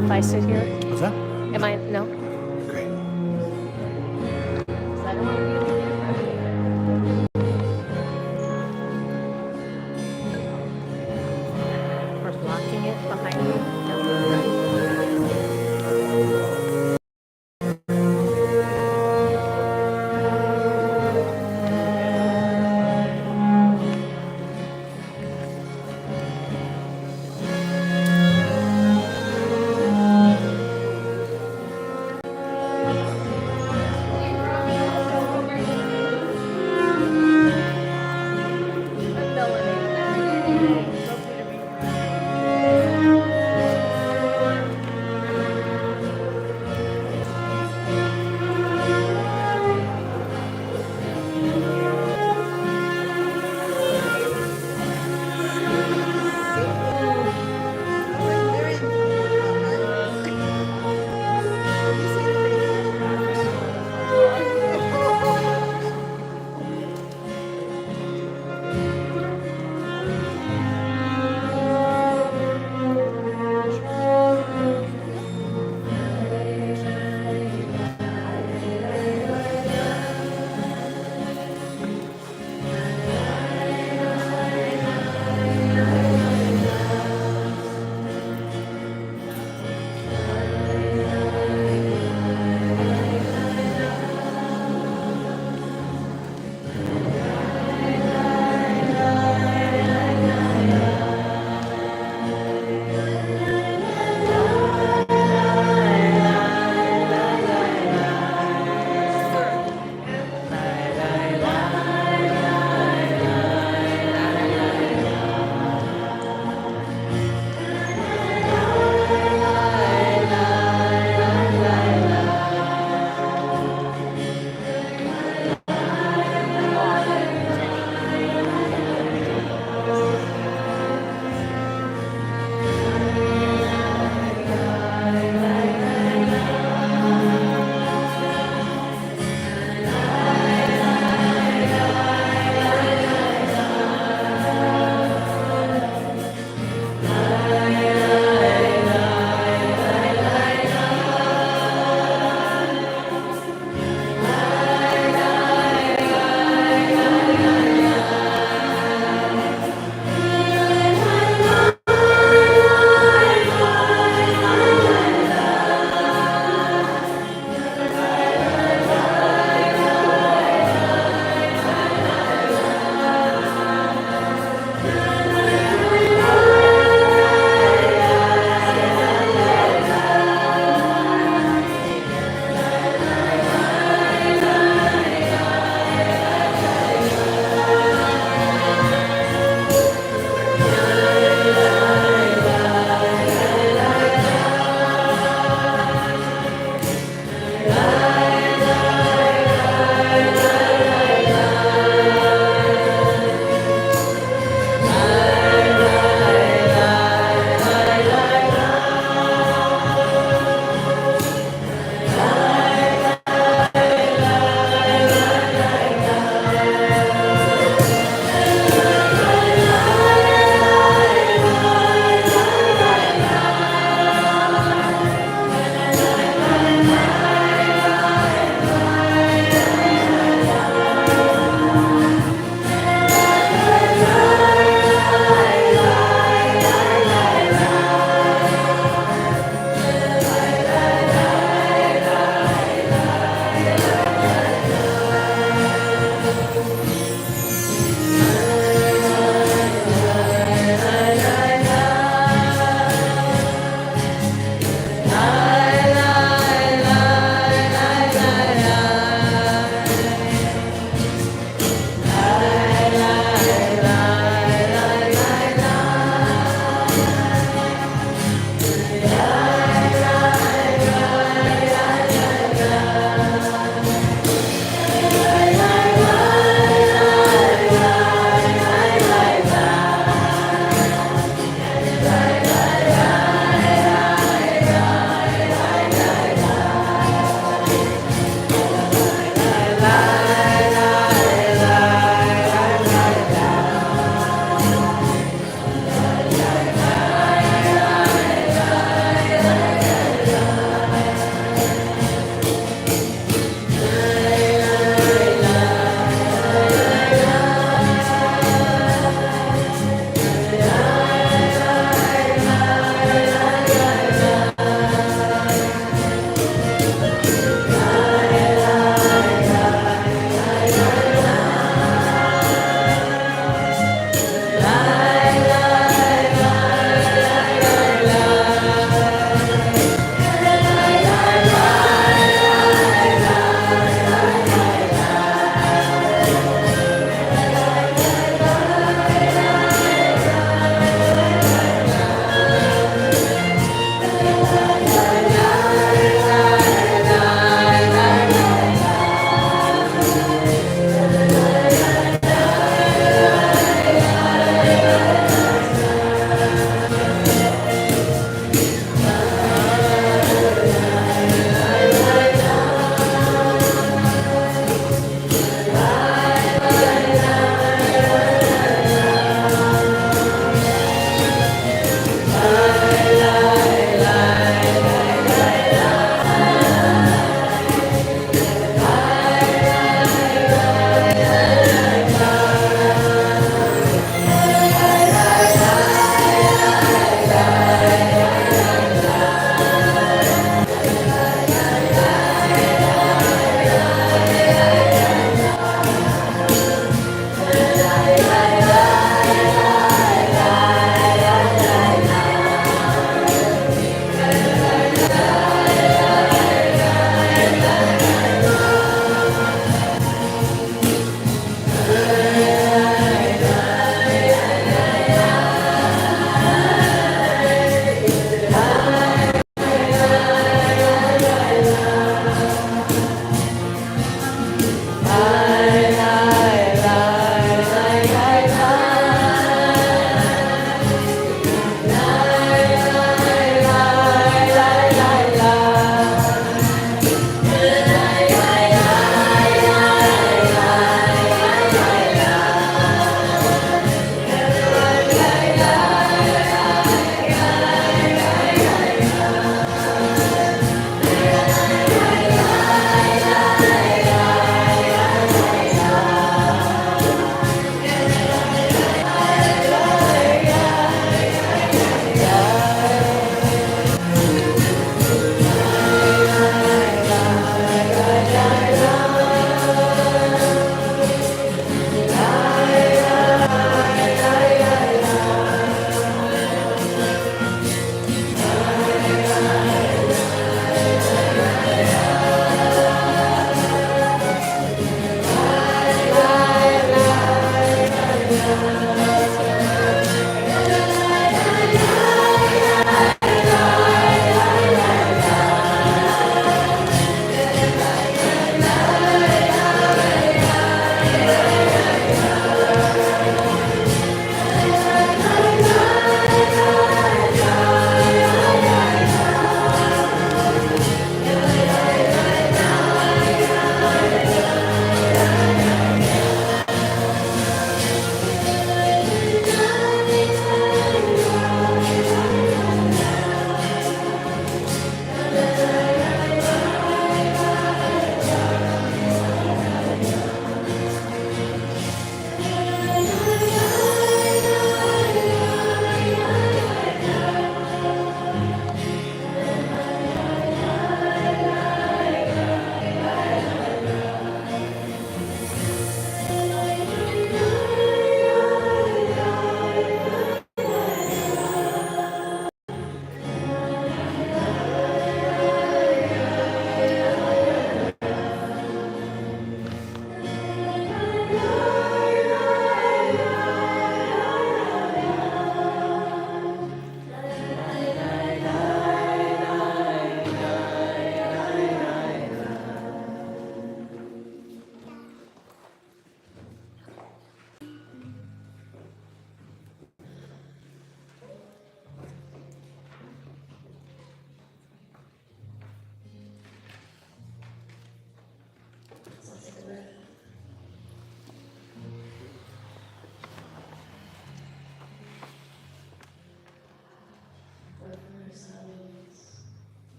mind if I sit here? What's that? Am I, no? Great. I don't want to be over there for blocking it behind me.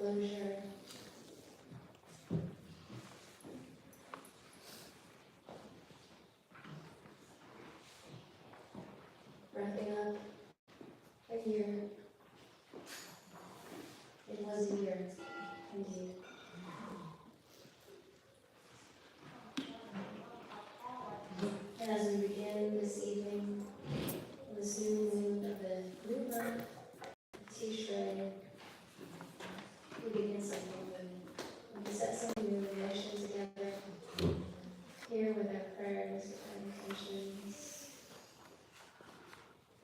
closure. Wrapping up a year. It was a year, indeed. And as we begin this evening, this new moon of the new month, Tishrei, we begin something new. We set something new in motion together, here with our prayers, with our intentions,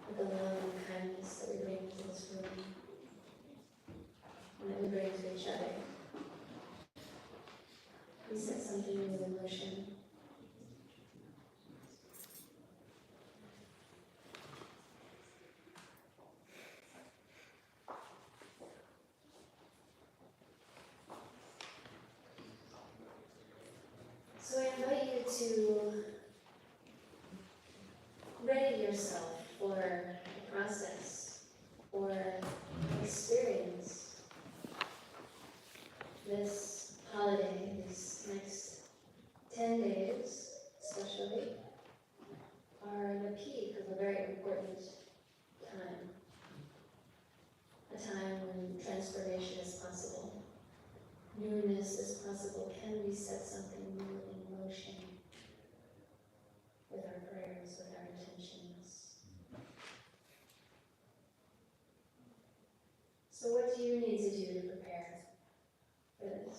with the love and kindness that we bring to this room, and that we bring to each other. We set something new in motion. So I invite you to ready yourself for the process, or experience this holiday, these next 10 days especially, are the peak of a very important time. A time when transformation is possible, newness is possible. Can we set something new in motion with our prayers, with our intentions? So what do you need to do to prepare for this?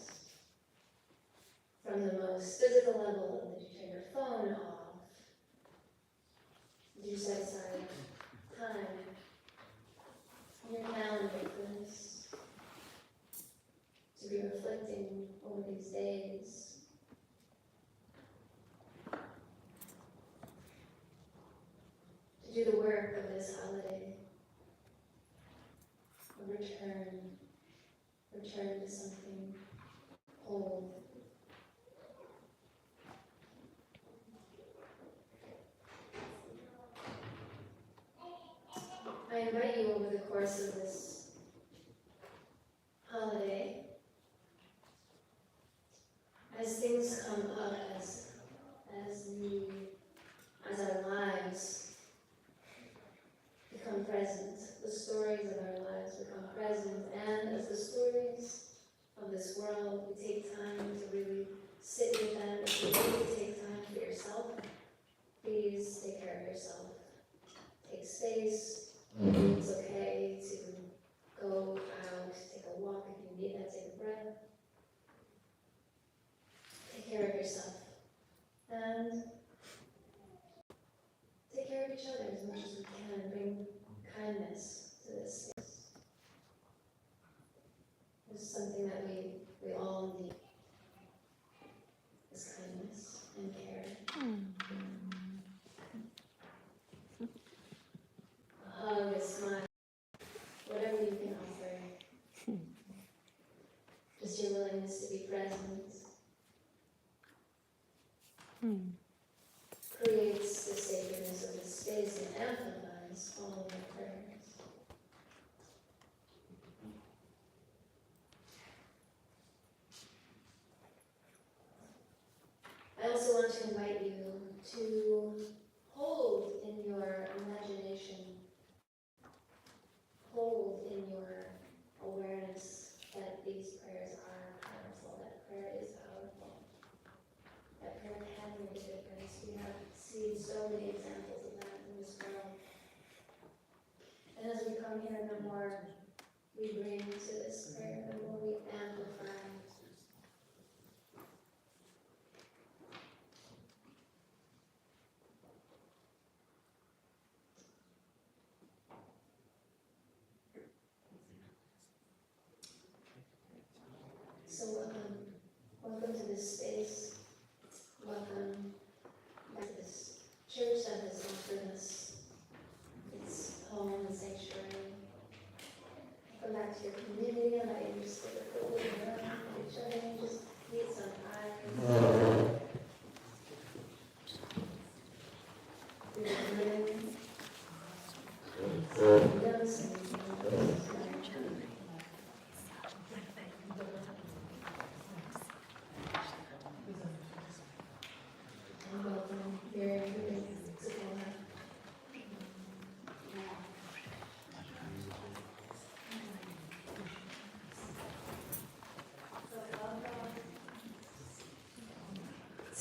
From the most physical level, did you turn your phone off? Did you set aside time in your calendar for this? To be reflecting over these days. To do the work of this holiday. A return to something whole. I invite you over the course of this holiday, as things come up, as our lives become present, the stories of our lives become present, and as the stories of this world, we take time to really sit with them. If you really take time for yourself, please take care of yourself. Take space. It's okay to go out, take a walk if you need that, take a breath. Take care of yourself. And take care of each other as much as we can, and bring kindness to this space. It's something that we all need, is kindness and care. A hug, a smile, whatever you can offer. Just your willingness to be present creates the sacredness of the space and amplifies all of our prayers. I also want to invite you to hold in your imagination, hold in your awareness that these prayers are powerful, that prayer is powerful, that prayer can make a difference. We have seen so many examples of that in this world. And as we come here, the more we bring to this prayer, the more we amplify. So welcome to this space. Welcome back to this church that has offered us its home and sanctuary. Come back to your community. I invite you to just take a little bit around each other and just meet some eyes.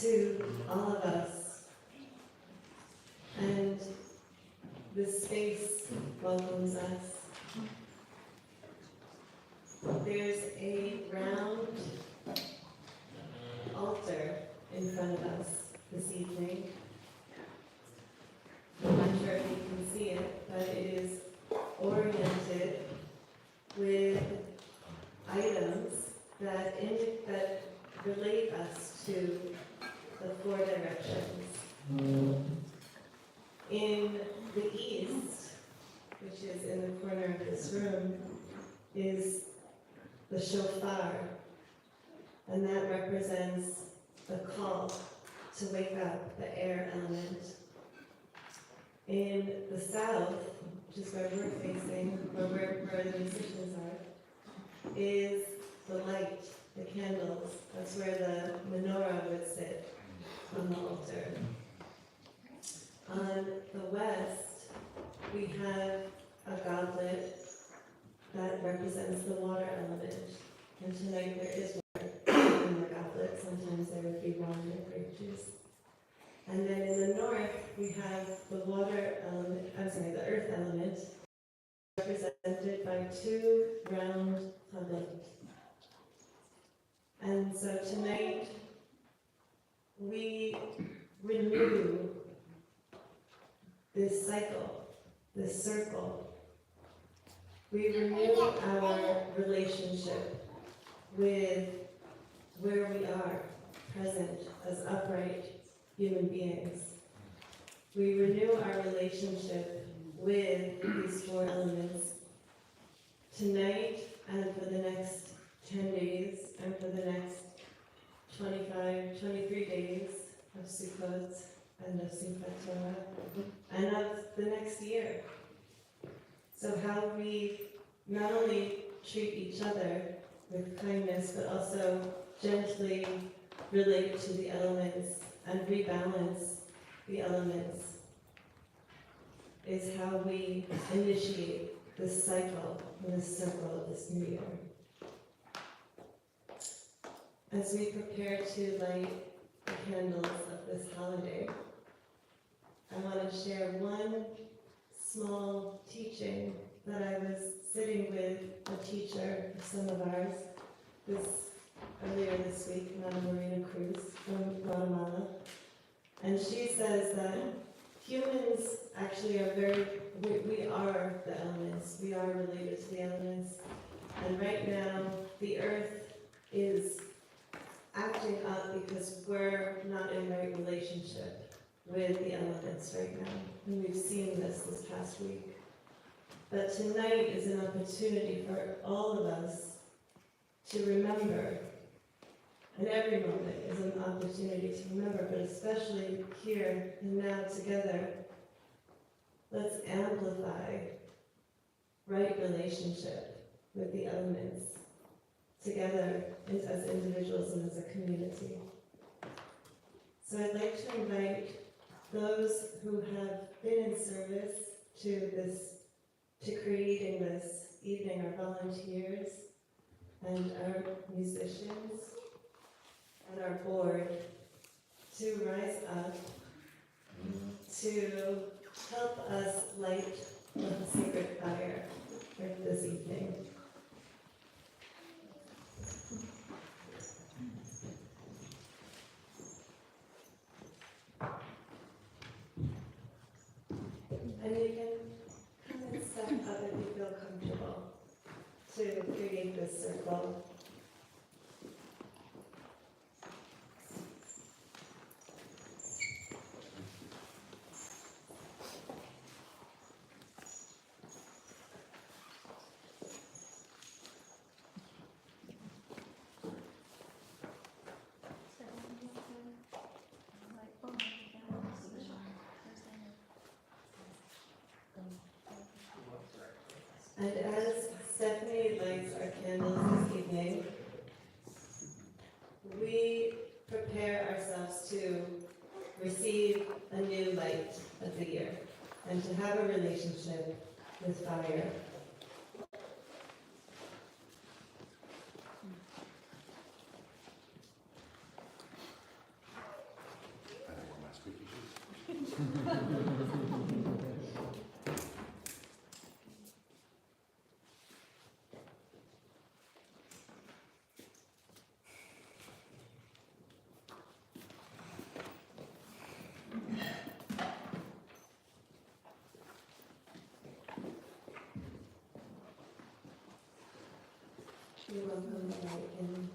to all of us. And this space welcomes us. There's a round altar in front of us this evening. I'm not sure if you can see it, but it is oriented with items that relate us to the four directions. In the east, which is in the corner of this room, is the shofar, and that represents the call to wake up, the air element. In the south, which is where we're facing, where the musicians are, is the light, the candles. That's where the menorah would sit on the altar. On the west, we have a goblet that represents the water element. And tonight there is water in the goblet. Sometimes there would be wine or grape juice. And then in the north, we have the the earth element, represented by two round chabot. And so tonight, we renew this cycle, this circle. We renew our relationship with where we are present as upright human beings. We renew our relationship with these four elements tonight and for the next 10 days and for the next 23 days of Sukkot and of Simchat Torah and of the next year. So how we not only treat each other with kindness, but also gently relate to the elements and rebalance the elements is how we initiate this cycle, this circle of this new year. As we prepare to light the candles of this holiday, I want to share one small teaching that I was sitting with a teacher of some of ours earlier this week, Madam Marina Cruz from Guatemala. And she says that humans actually are we are the elements. We are related to the elements. And right now, the earth is acting up because we're not in right relationship with the elements right now. And we've seen this past week. But tonight is an opportunity for all of us to remember. And every moment is an opportunity to remember, but especially here and now together, let's amplify right relationship with the elements together as individuals and as a community. So I'd like to invite those who have been in service to creating this evening, our volunteers and our musicians and our board, to rise up to help us light the sacred fire for this evening. And you can come and step up if you feel comfortable to create this circle. And as Stephanie lights our candles this evening, we prepare ourselves to receive a new light of the year and to have a relationship with fire. We welcome the light in.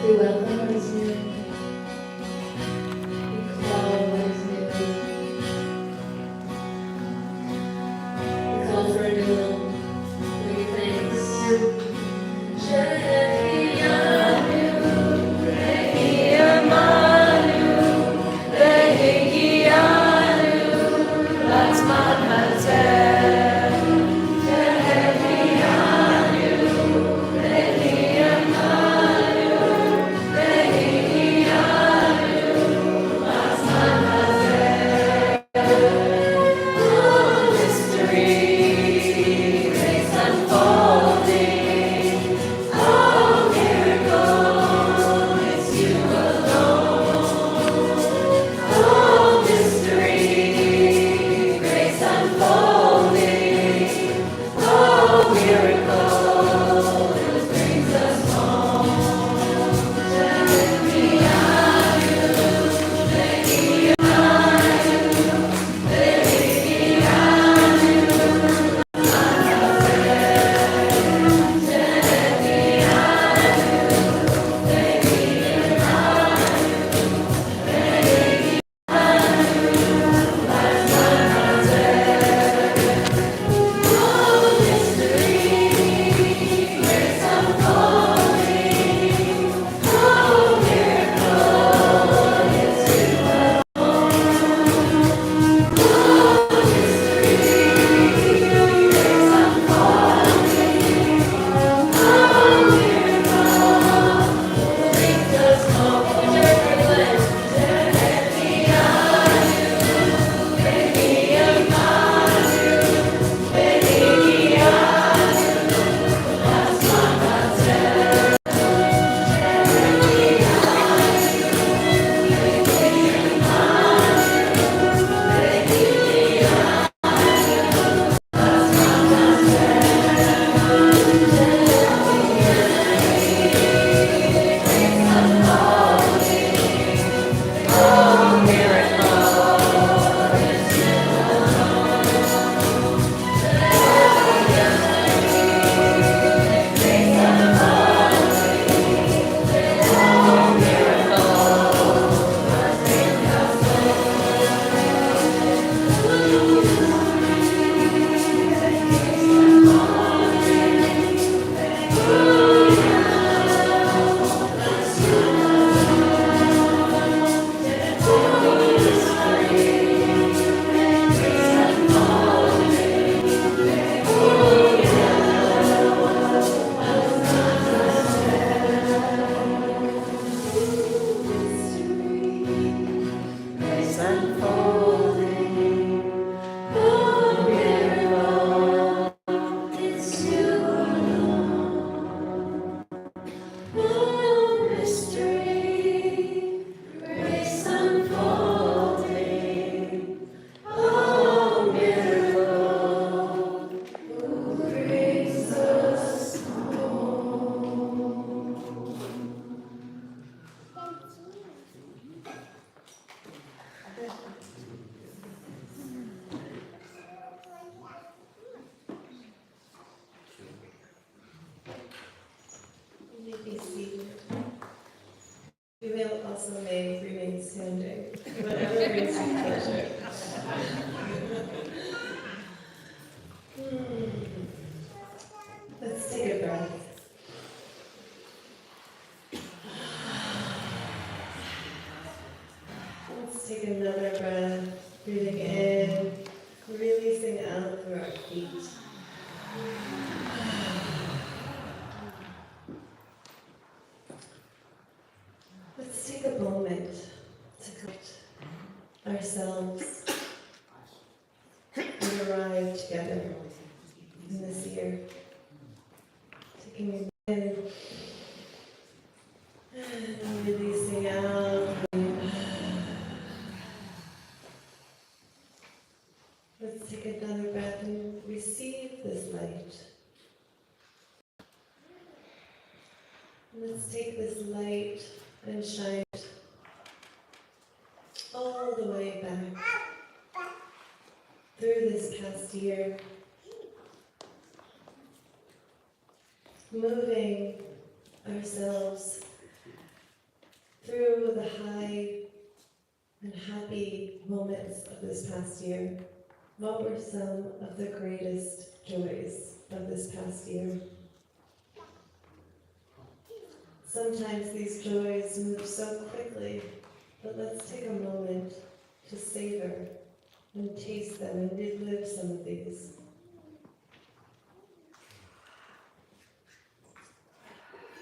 We welcome what is new. We call what is new. We call for renewal. We give thanks. Let's also may remain standing, whatever brings you pleasure. Let's take a breath. Let's take another breath, breathing in, releasing out through our feet. Let's take a moment to collect ourselves and arrive together in this year. Taking it in and releasing out. Let's take another breath and receive this light. Let's take this light and shine it all the way back through this past year, moving ourselves through the high and happy moments of this past year. What were some of the greatest joys of this past year? Sometimes these joys move so quickly, but let's take a moment to savor and taste them and relive some of these.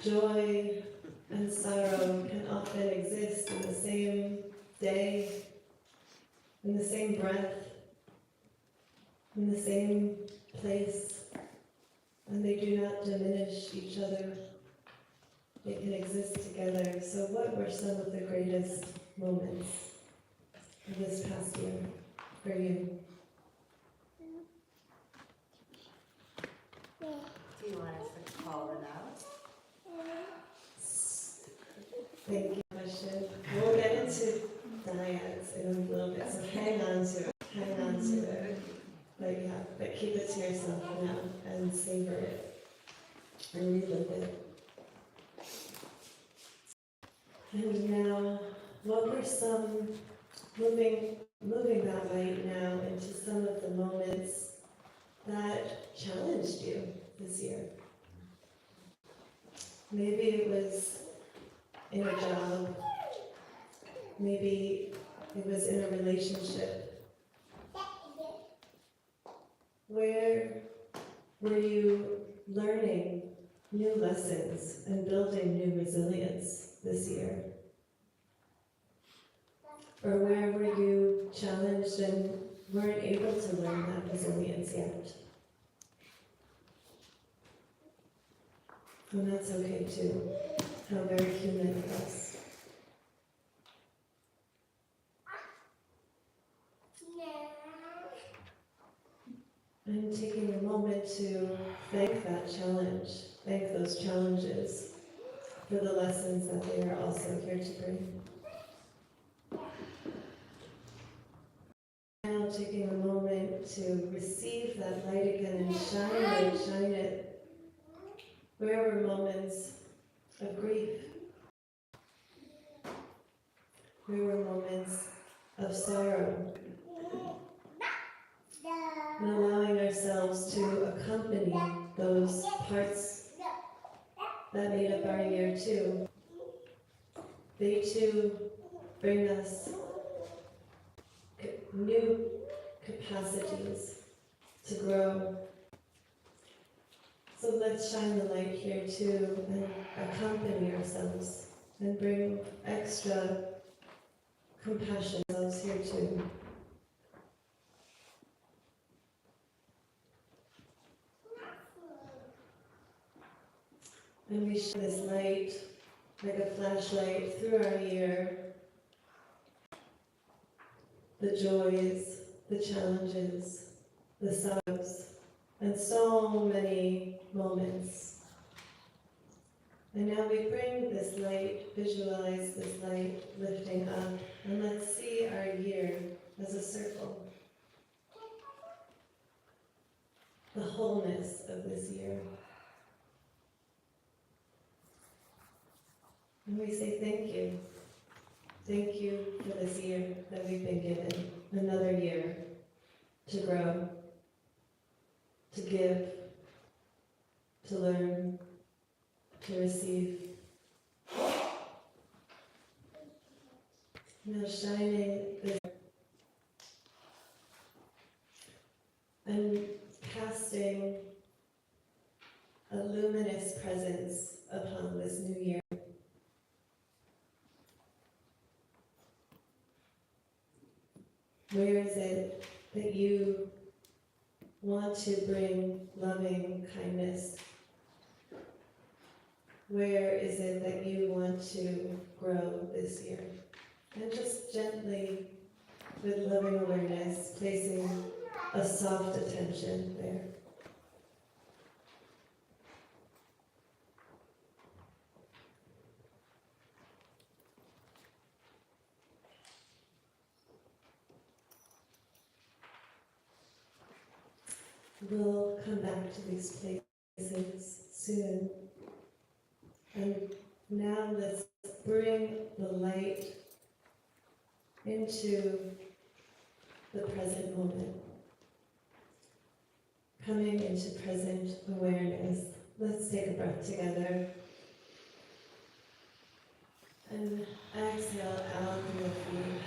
Joy and sorrow can often exist in the same day, in the same breath, in the same place, and they do not diminish each other. They can exist together. So what were some of the greatest moments of this past year for you? Do you want us to call it out? Thank you, question. We'll get into dyads in a little bit, so hang on to it. Hang on to it. But keep it to yourself now and savor it and relive it. And now, what were some, moving that light now into some of the moments that challenged you this year? Maybe it was in a job, maybe it was in a relationship. Where were you learning new lessons and building new resilience this year? Or where were you challenged and weren't able to learn that resilience yet? And that's okay too. How very human of us. And taking a moment to thank that challenge, thank those challenges for the lessons that they are also here to bring. Now taking a moment to receive that light again and shine it. Where were moments of grief? Where were moments of sorrow? And allowing ourselves to accompany those parts that made up our year too. They too bring us new capacities to grow. So let's shine the light here too and accompany ourselves and bring extra compassion to ourselves here too. And we shine this light like a flashlight through our year. The joys, the challenges, the sorrows, and so many moments. And now we bring this light, visualize this light lifting up, and let's see our year as a circle. The wholeness of this year. And we say thank you. Thank you for this year that we've been given, another year to grow, to give, to learn, to receive. Now shining this and casting a luminous presence upon this new year. Where is it that you want to bring loving kindness? Where is it that you want to grow this year? And just gently, with loving awareness, placing a soft attention there. We'll come back to these places soon. And now let's bring the light into the present moment. Coming into present awareness. Let's take a breath together. And exhale out through the feet.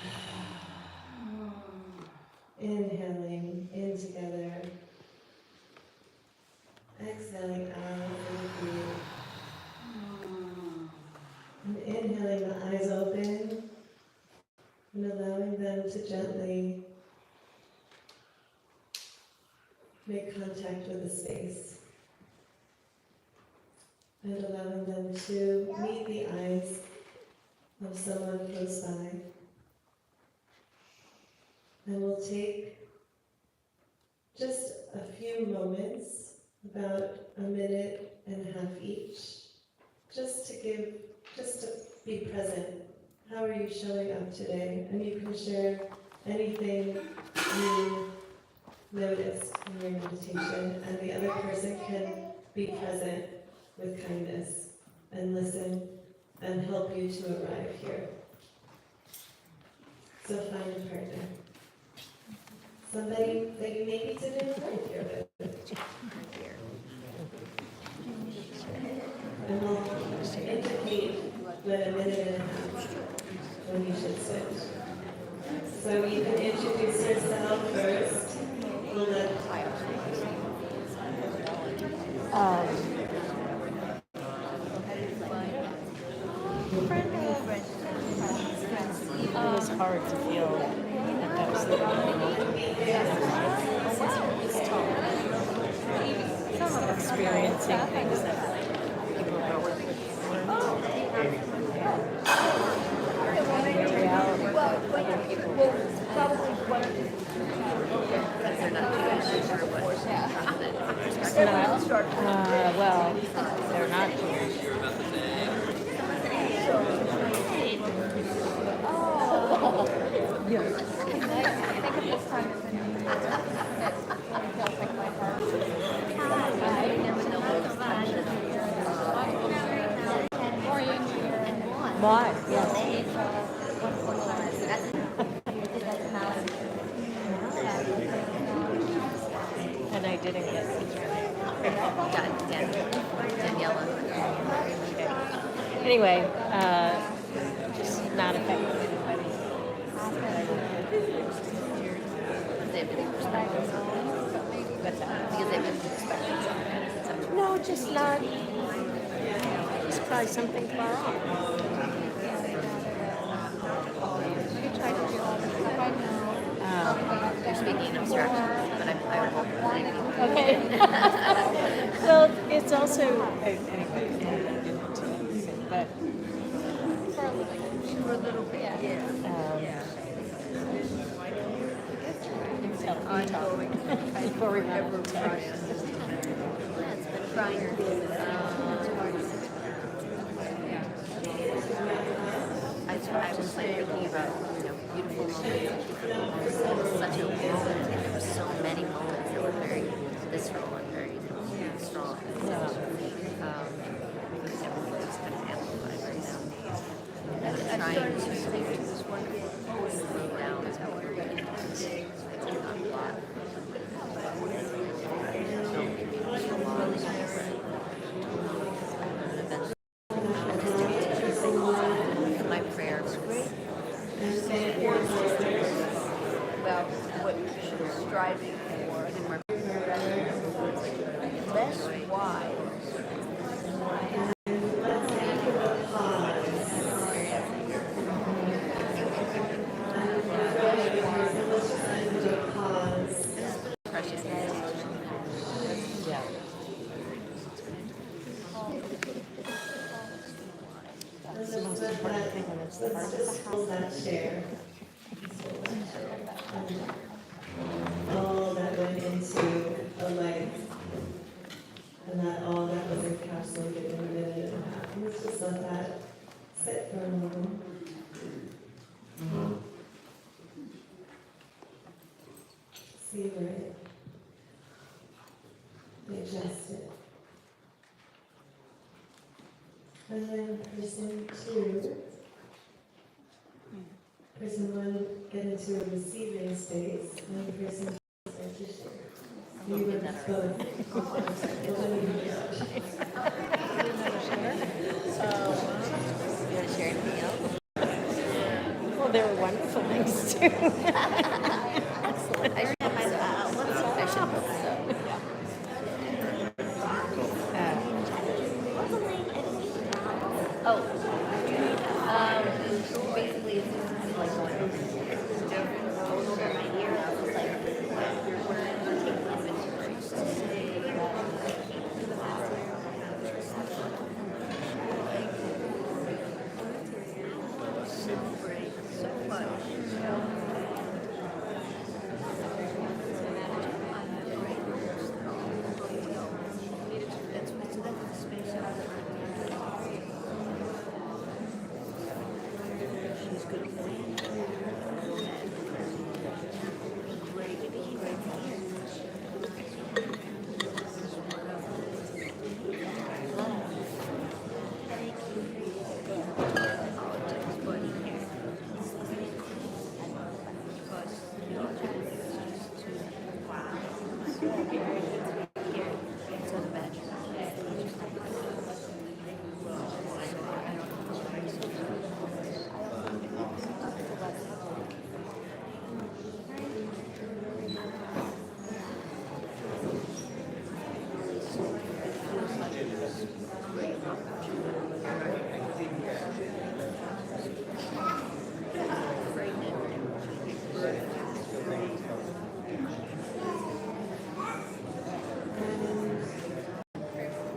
Inhaling in together. Exhaling out through the feet. And inhaling the eyes open and allowing them to gently make contact with the space. And allowing them to meet the eyes of someone close by. And we'll take just a few moments, about a minute and a half each, just to be present. How are you showing up today? And you can share anything you noticed in your meditation, and the other person can be present with kindness and listen and help you to arrive here. So find a partner. Somebody that you may need to do life here with. And we'll indicate when a minute and a half when you should switch. So you can introduce yourself first. We'll let it was hard to feel that that was the experiencing things that people are working with. Reality. Other people. They're not Jewish or what? Well, they're not Jewish. Why? Yes. And I didn't get Daniela. Anyway, just not affecting anybody. They have different perspectives. What's that? Because they have different perspectives. No, just not. Just try something far off. You're speaking in abstraction, but I would hope. Okay. Well, it's also anyway. I didn't say, but For a little bit, yeah. Before we have It's been trying. I was like thinking about, beautiful moments. It was such a moment, and there were so many moments that were very visceral and very strong. Everything was kind of amplified right now. trying to slow down is how we're reading. It's taken on a lot. My prayers about what you're striving for, and more less why. precious. Yeah. That's the most important thing when it's the heart of the house. Hold that chair. All that went into a life, and that all that was encapsulated in a minute and a half. Let's just let that sit for a moment. Savor it. Digest it. And then person one get into a receiving space, and person two start to share. We were both. You want to share anything else? Well, there were wonderful things too. Excellent. I should hope so. Basically, it's just like going over my ear. I was like,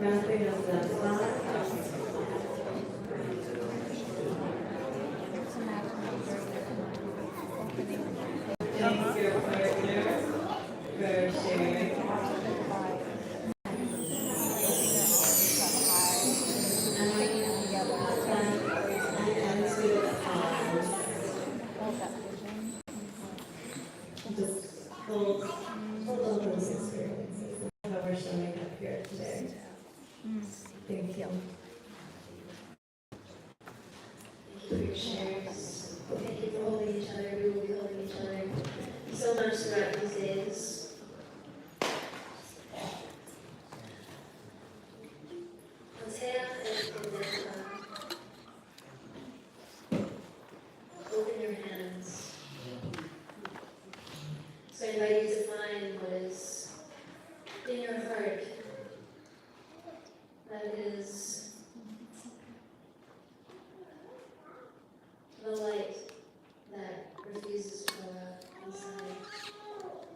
Wrapping up that thought. Thank your partner for sharing. Just hold all those experiences. That's how we're showing up here today. Thank you. Thank you for your shares. Thank you for holding each other. We will be holding each other so much throughout these days. Open your hands. So I invite you to find what is in your heart that is the light that refuses to go out inside.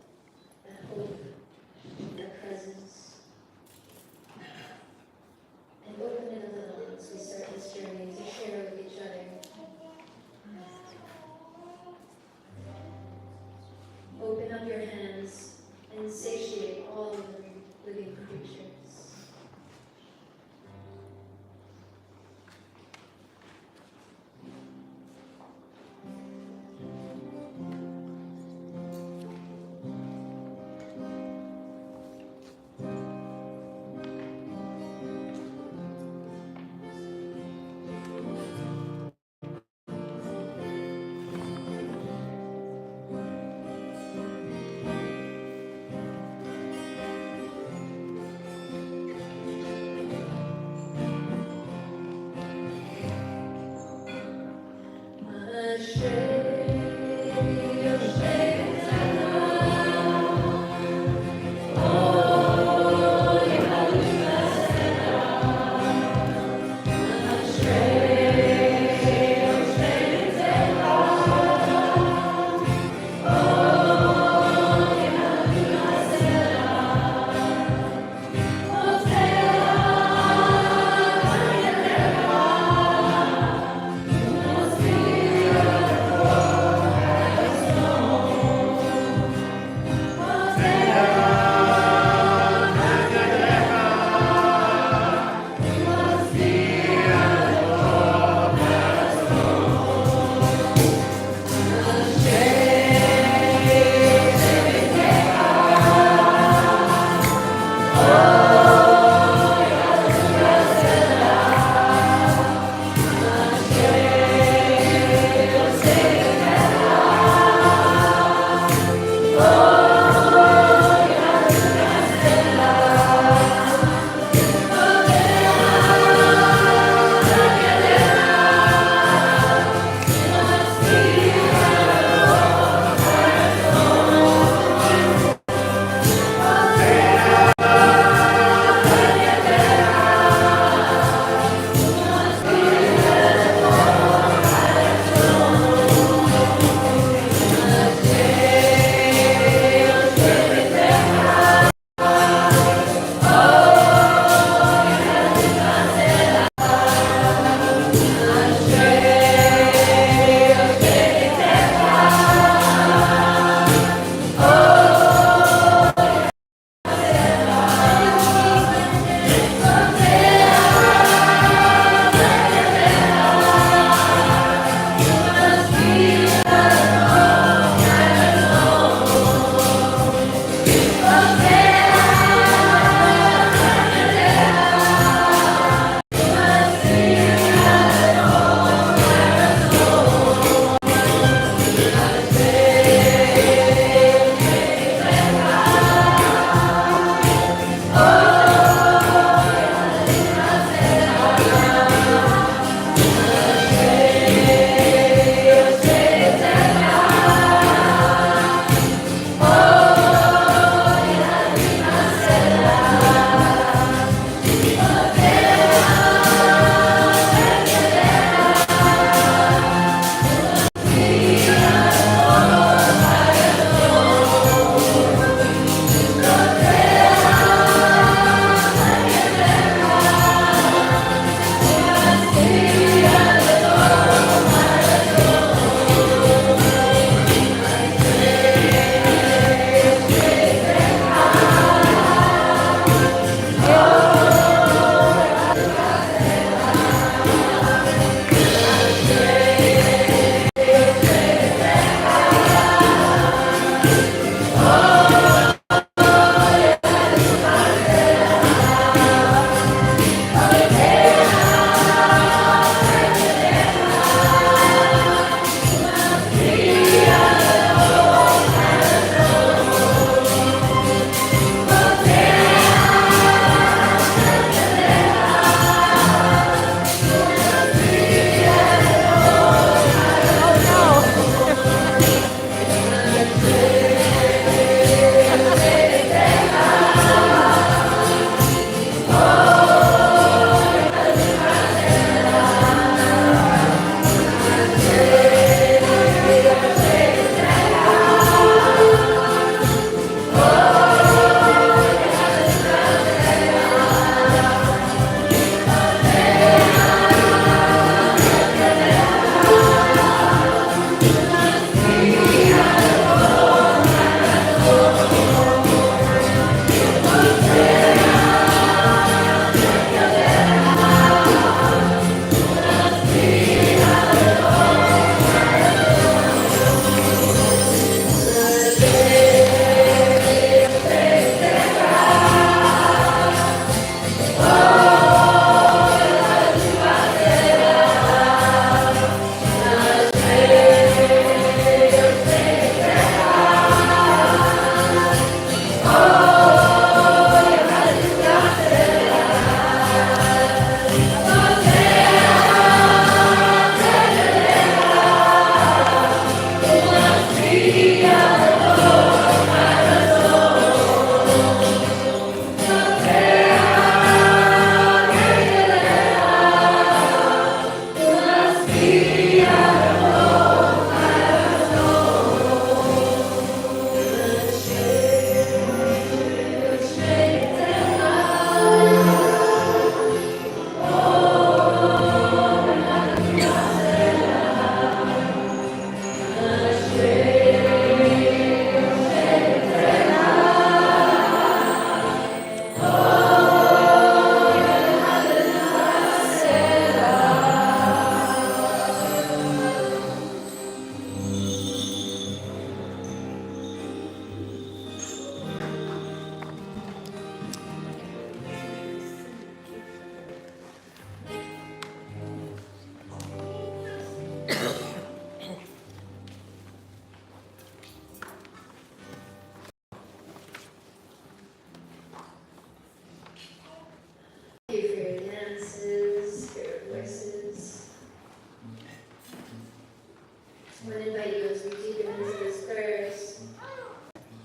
I want to invite you as we deepen into this prayers.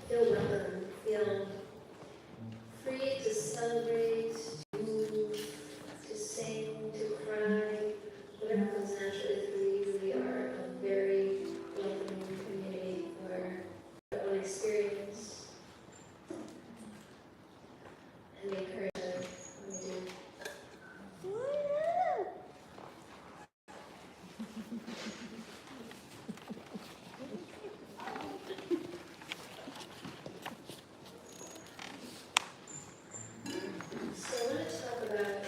Feel welcome, feel free to celebrate, to move, to sing, to cry, whatever comes naturally for you. We are a very welcoming community for our own experience. And we encourage others when we do. So I want to talk about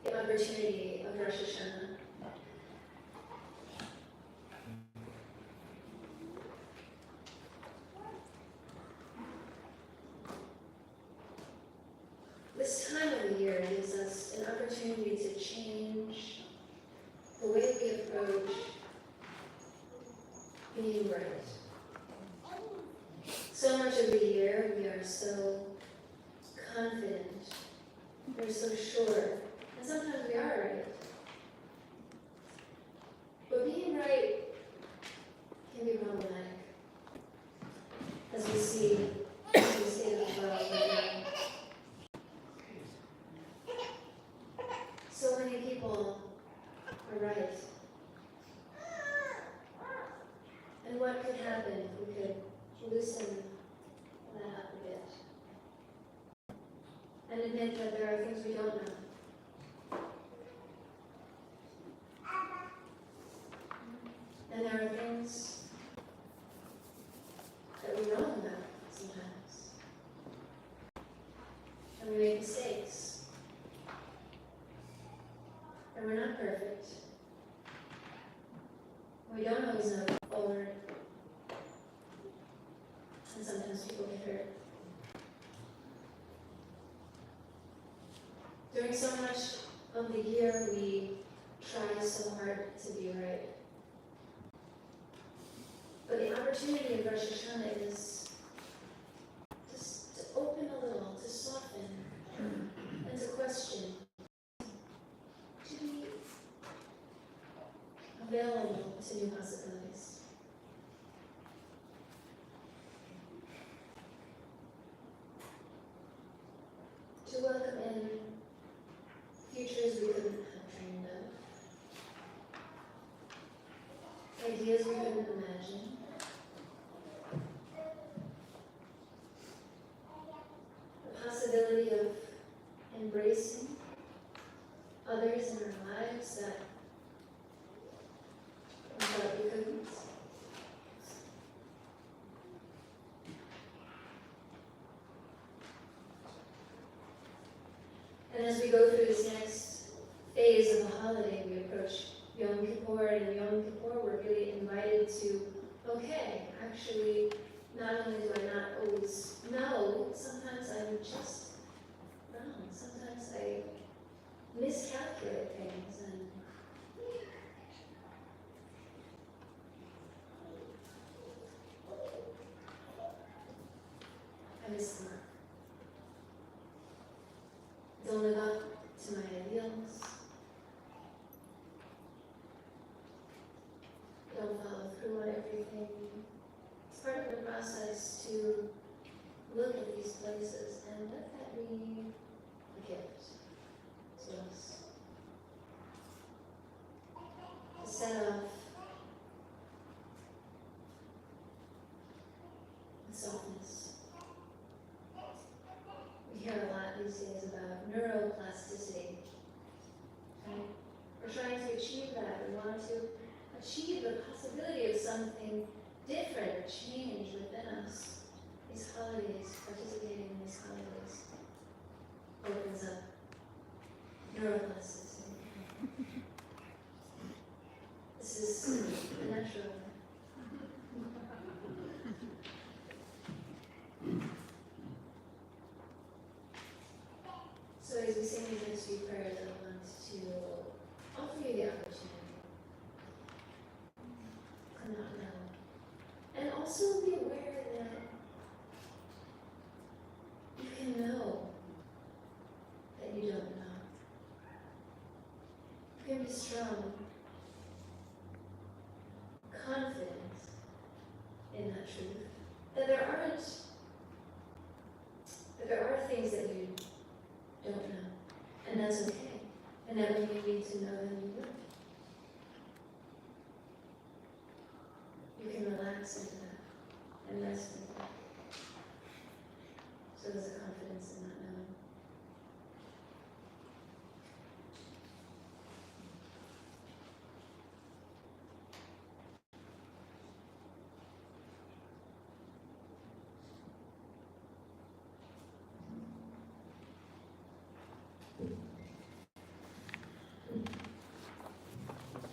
the opportunity of Rosh Hashana. This time of the year gives us an opportunity to change the way we approach being right. So much of the year we are so confident, we're so sure, and sometimes we are right. But being right can be problematic, as we see in the state of the world right now. So many people are right. And what could happen if we could loosen that up a bit and admit that there are things we don't know? And there are things that we wrong about sometimes. And we make mistakes. And we're not perfect. We don't always know forward. And sometimes people get hurt. During so much of the year, we try so hard to be right. But the opportunity of Rosh Hashana is just to open a little, to soften, and to question. To be available to new possibilities. To welcome in futures we couldn't have dreamed of, ideas we couldn't imagine, the possibility of embracing others in our lives that we thought we couldn't. And as we go through this next phase of the holiday, we approach Yom Kippur, and Yom Kippur we're really invited to, okay, actually, not only do I not always know, sometimes I'm just wrong. Sometimes I miscalculate things, and I miss the mark. Don't live up to my ideals. Don't follow through on everything. It's part of the process to look at these places and let that be a gift to us. To set off the softness. We hear a lot these days about neuroplasticity. Okay? We're trying to achieve that. We want to achieve the possibility of something different or change within us. These holidays, participating in these holidays, opens up neuroplasticity. This is a natural way. So as we sing these next few prayers, I want to offer you the opportunity to not know. And also be aware that you can know that you don't know. you can be strong, confident in that truth, that there are things that you don't know, and that's okay, and that when you need to know them, you will. You can relax into that and rest into that. So there's a confidence in not knowing.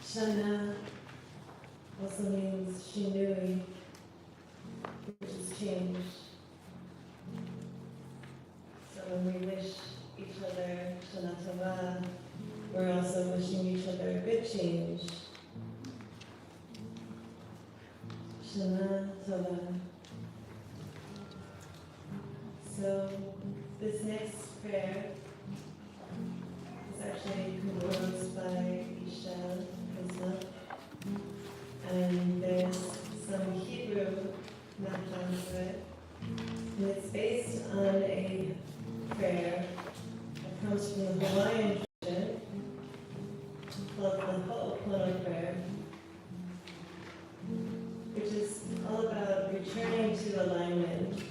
Hashana also means shinui, which is change. So when we wish each other Shana Tova, we're also wishing each other good change. Shana Tova. So this next prayer is actually composed by Isha Kuzma, and there's some Hebrew math to it, and it's based on a prayer that comes from the Hawaiian tradition called the Ho'opono prayer, which is all about returning to alignment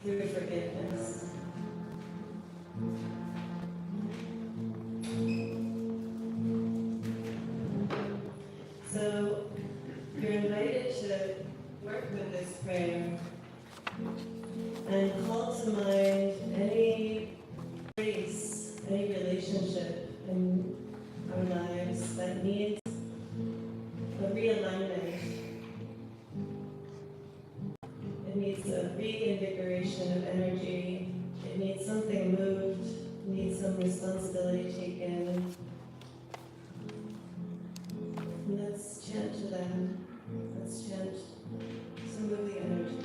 through forgiveness. So you're invited to work with this prayer and call to mind any grace, any relationship in our lives that needs a realignment. It needs a reinvigoration of energy. It needs something moved. It needs some responsibility taken. And let's chant to them. Let's chant some of the energy.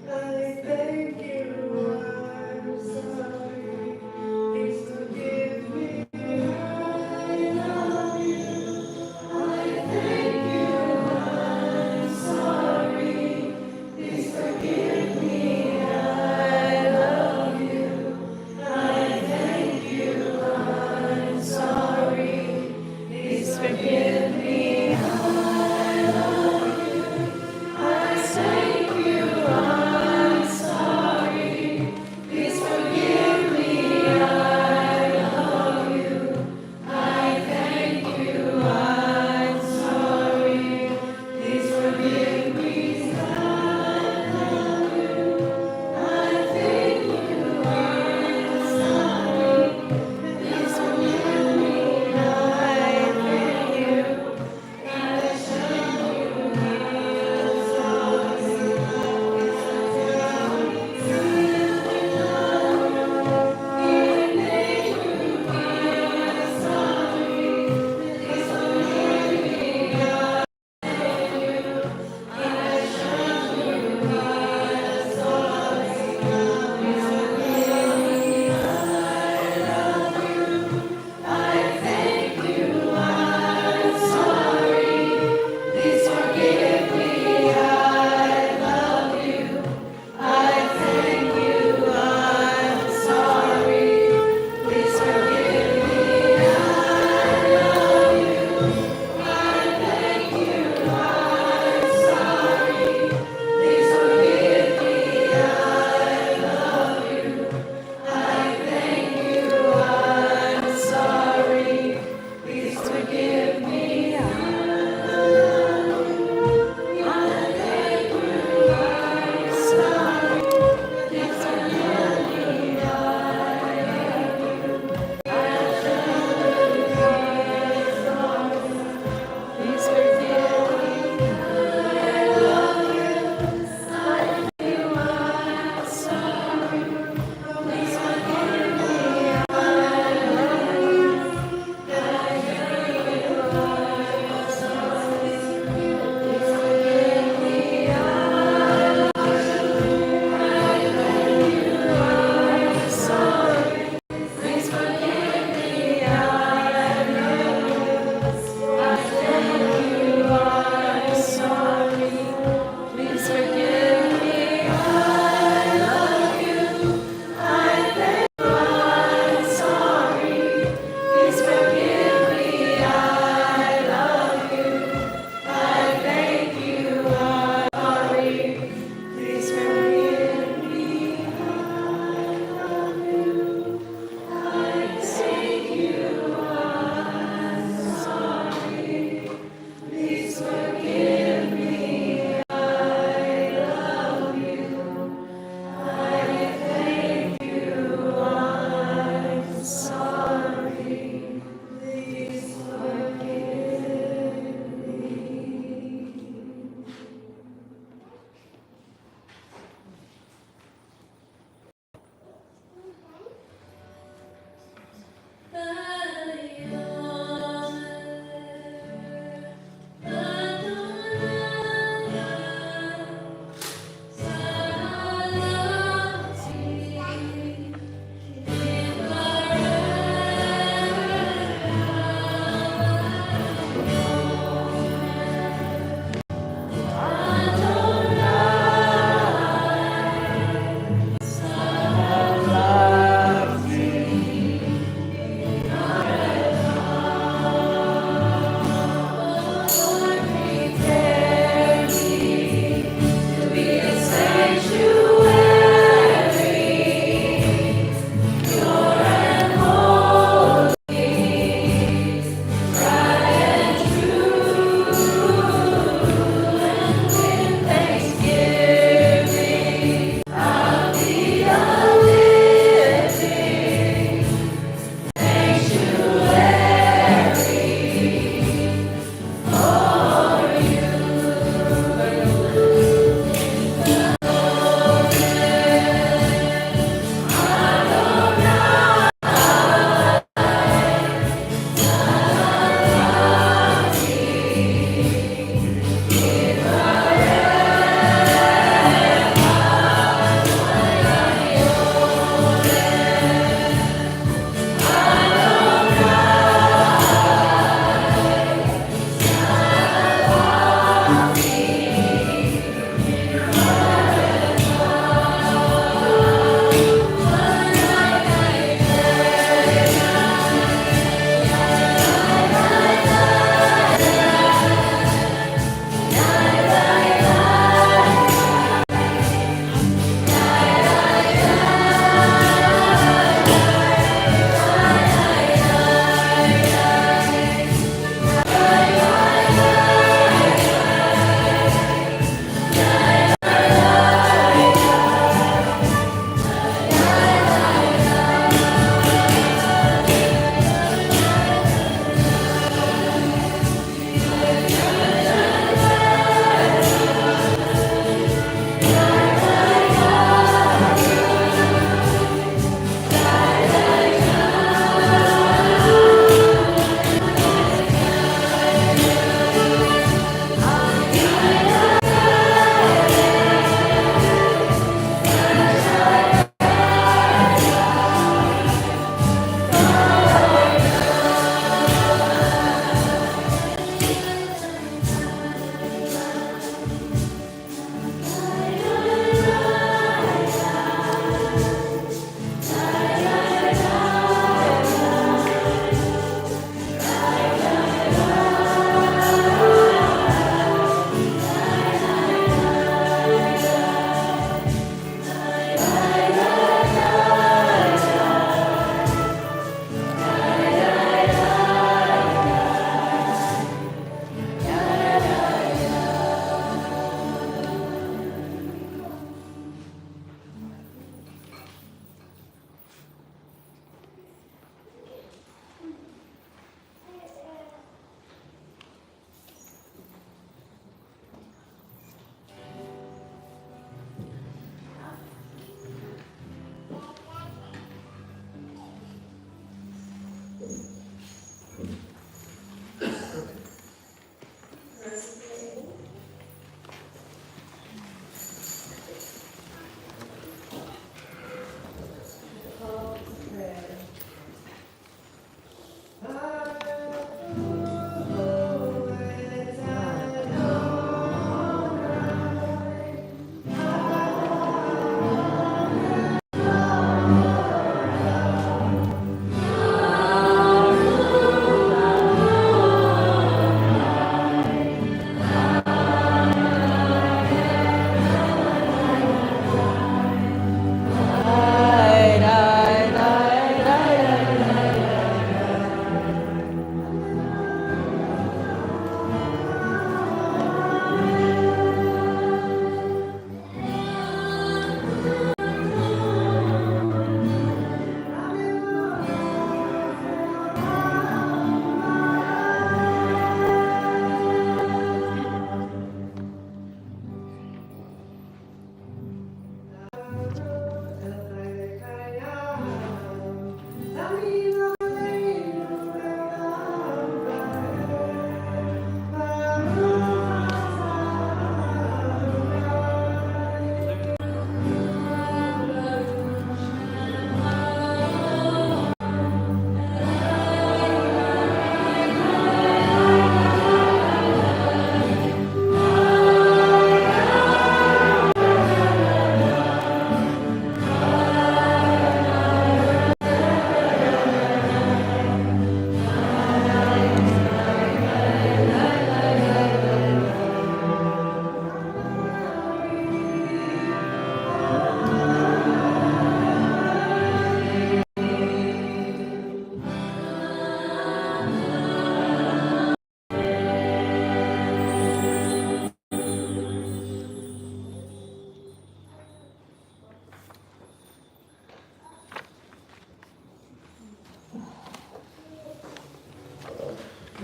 I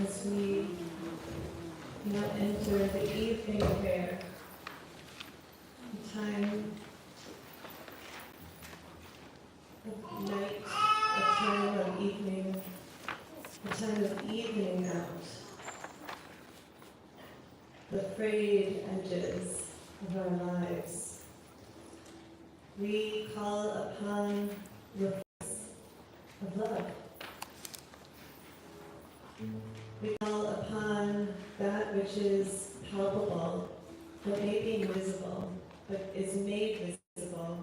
as we now enter the evening prayer, a time of night, a time of evening, a time of evening out the frayed edges of our lives. We call upon the force of love. We call upon that which is palpable, but may be invisible, but is made visible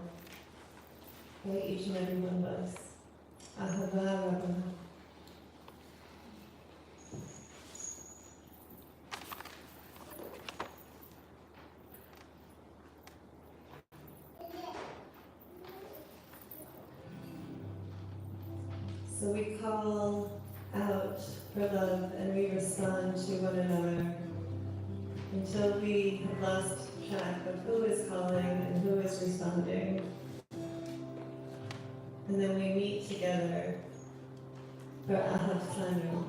by each and every one of us. Ahava Rabbah. So we call out for love and we respond to one another until we have lost track of who is calling and who is responding. And then we meet together for Hashana.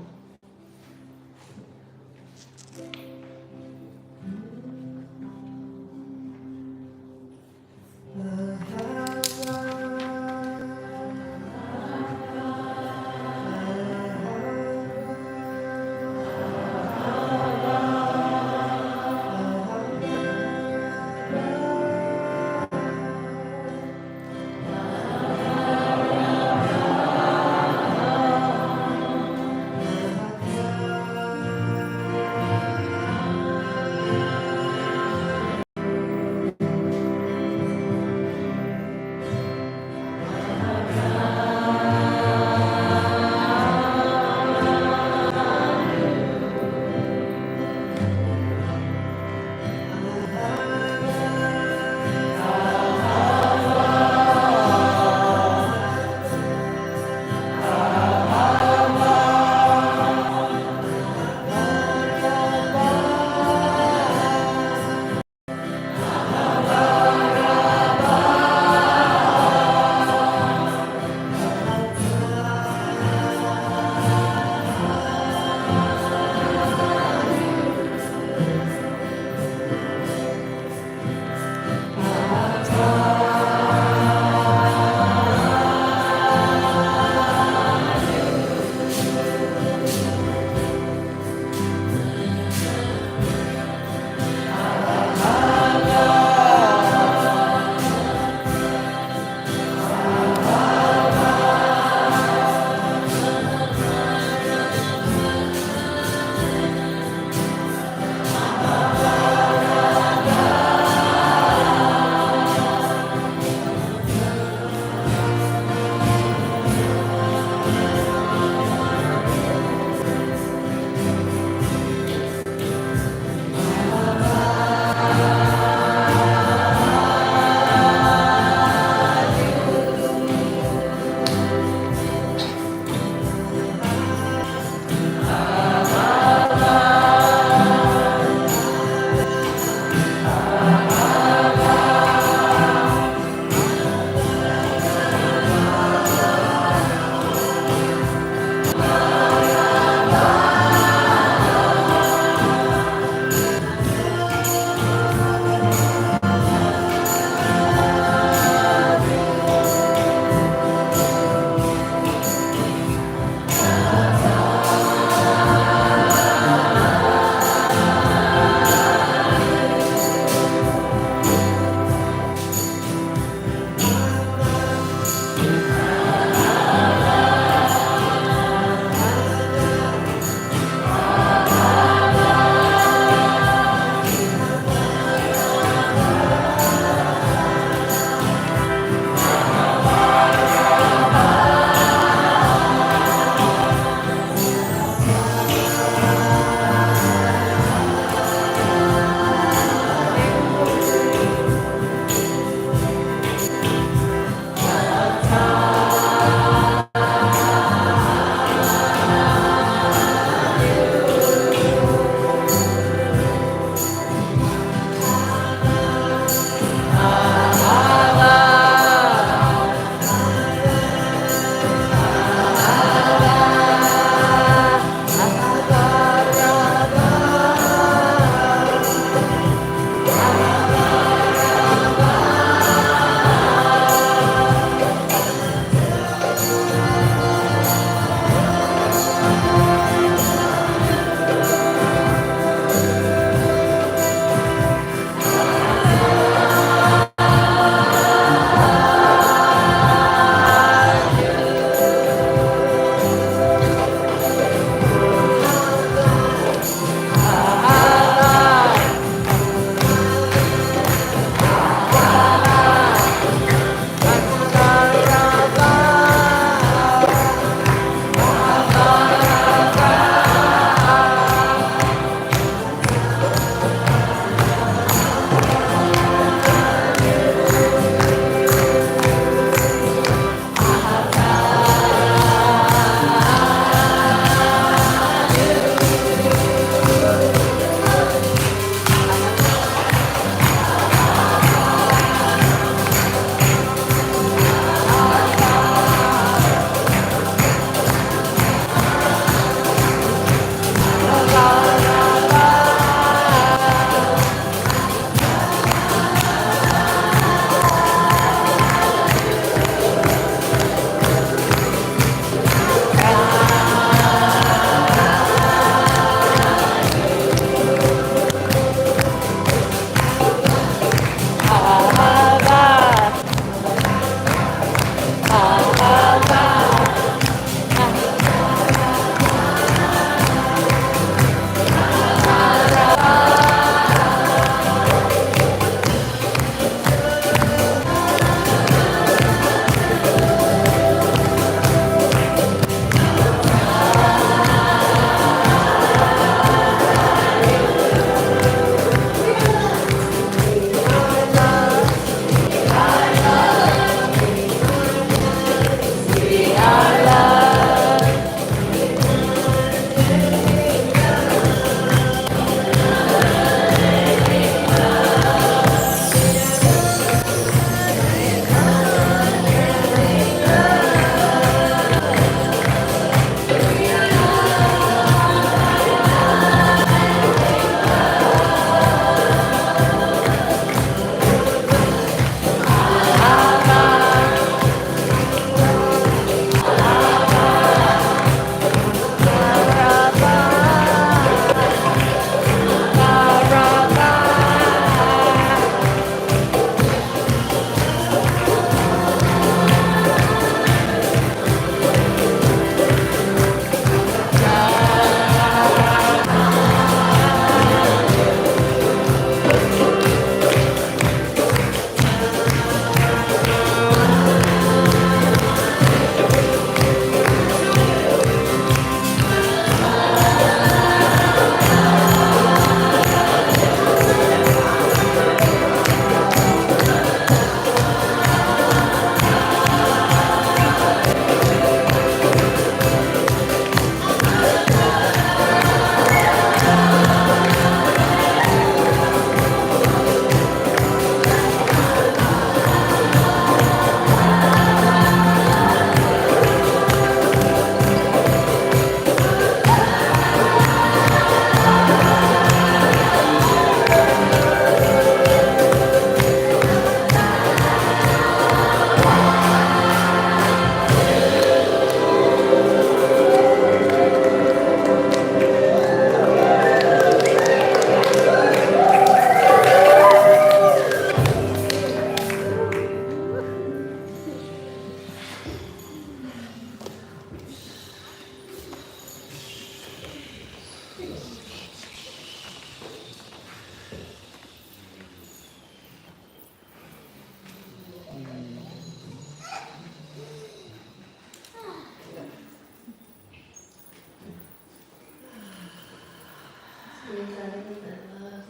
Breathe out and love.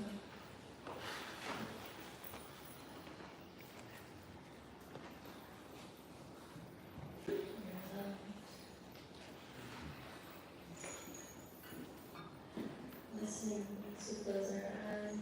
Listening to close our eyes.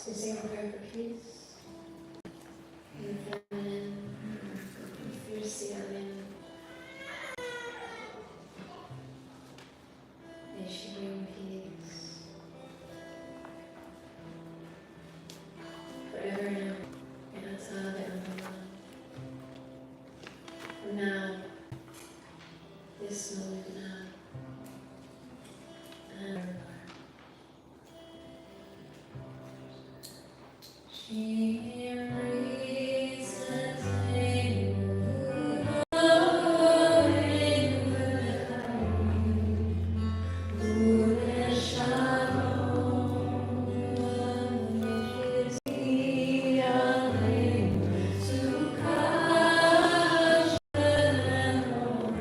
So we sing a prayer for peace. And the feminine, fierce alien. May she bring peace forever and ever. And outside and from now, this moment now, and forever. She breathes the flame glowing Ule Shalom, Yisraelim, Sukkot Shalom.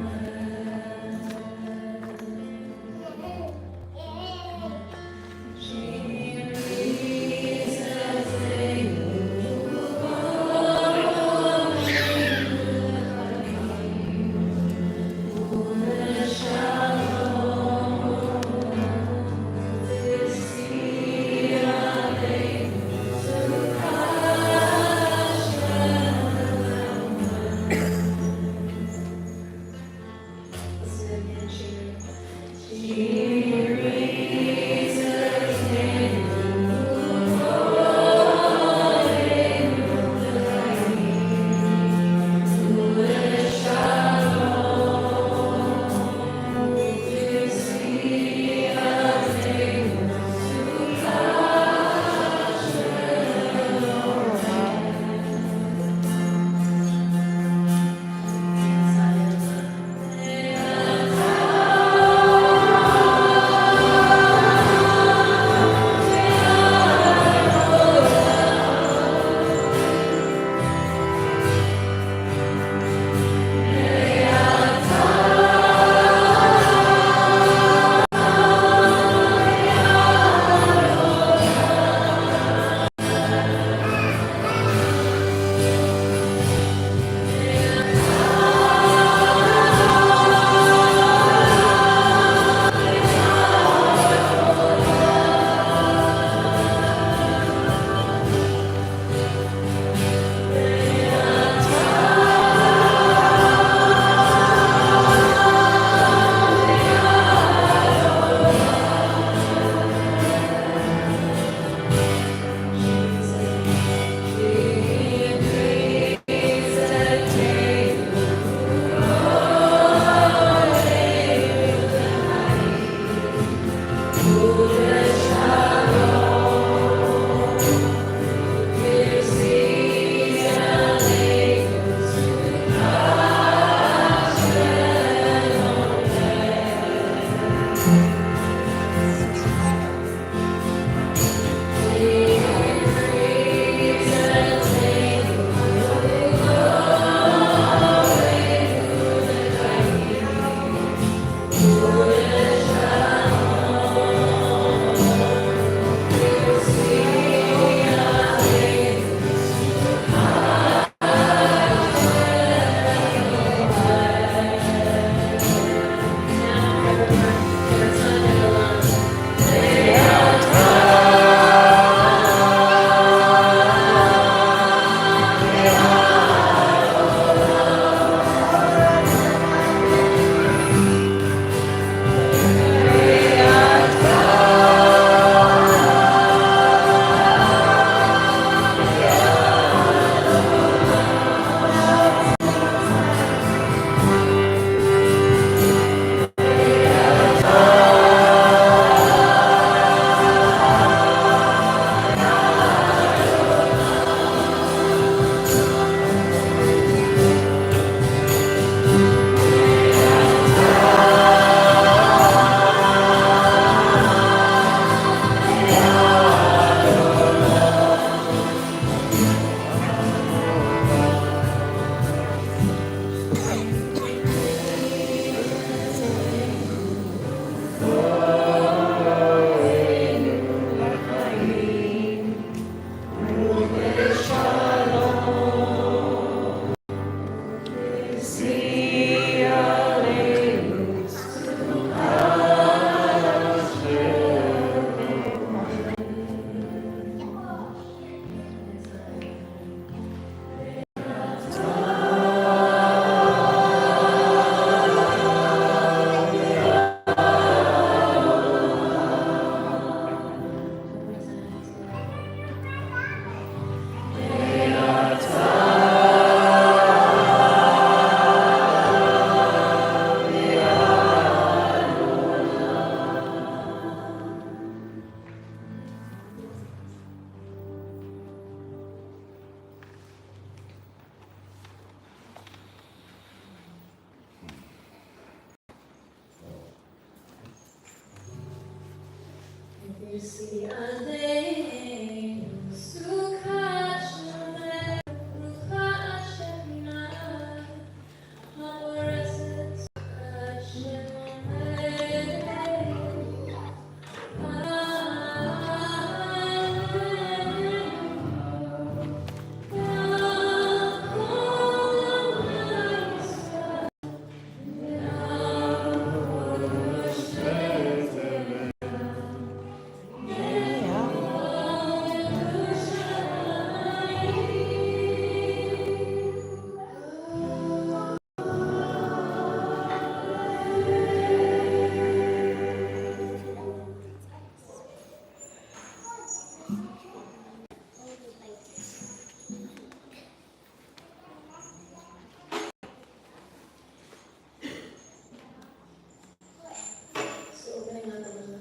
So opening up a little.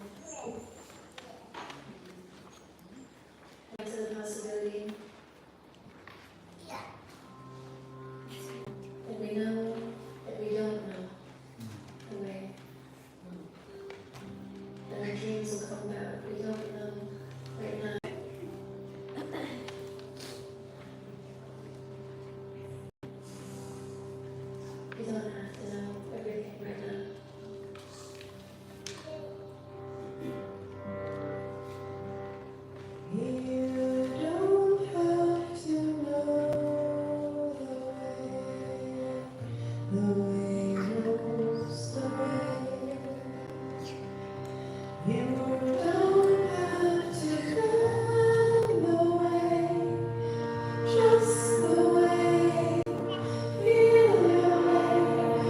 Back to the possibility. That we know, that we don't know the way. And our dreams will come back, we don't know right now. We don't have to know everything right now. You don't have to know the way moves the way. You don't have to bend the way, just the way, feel your way.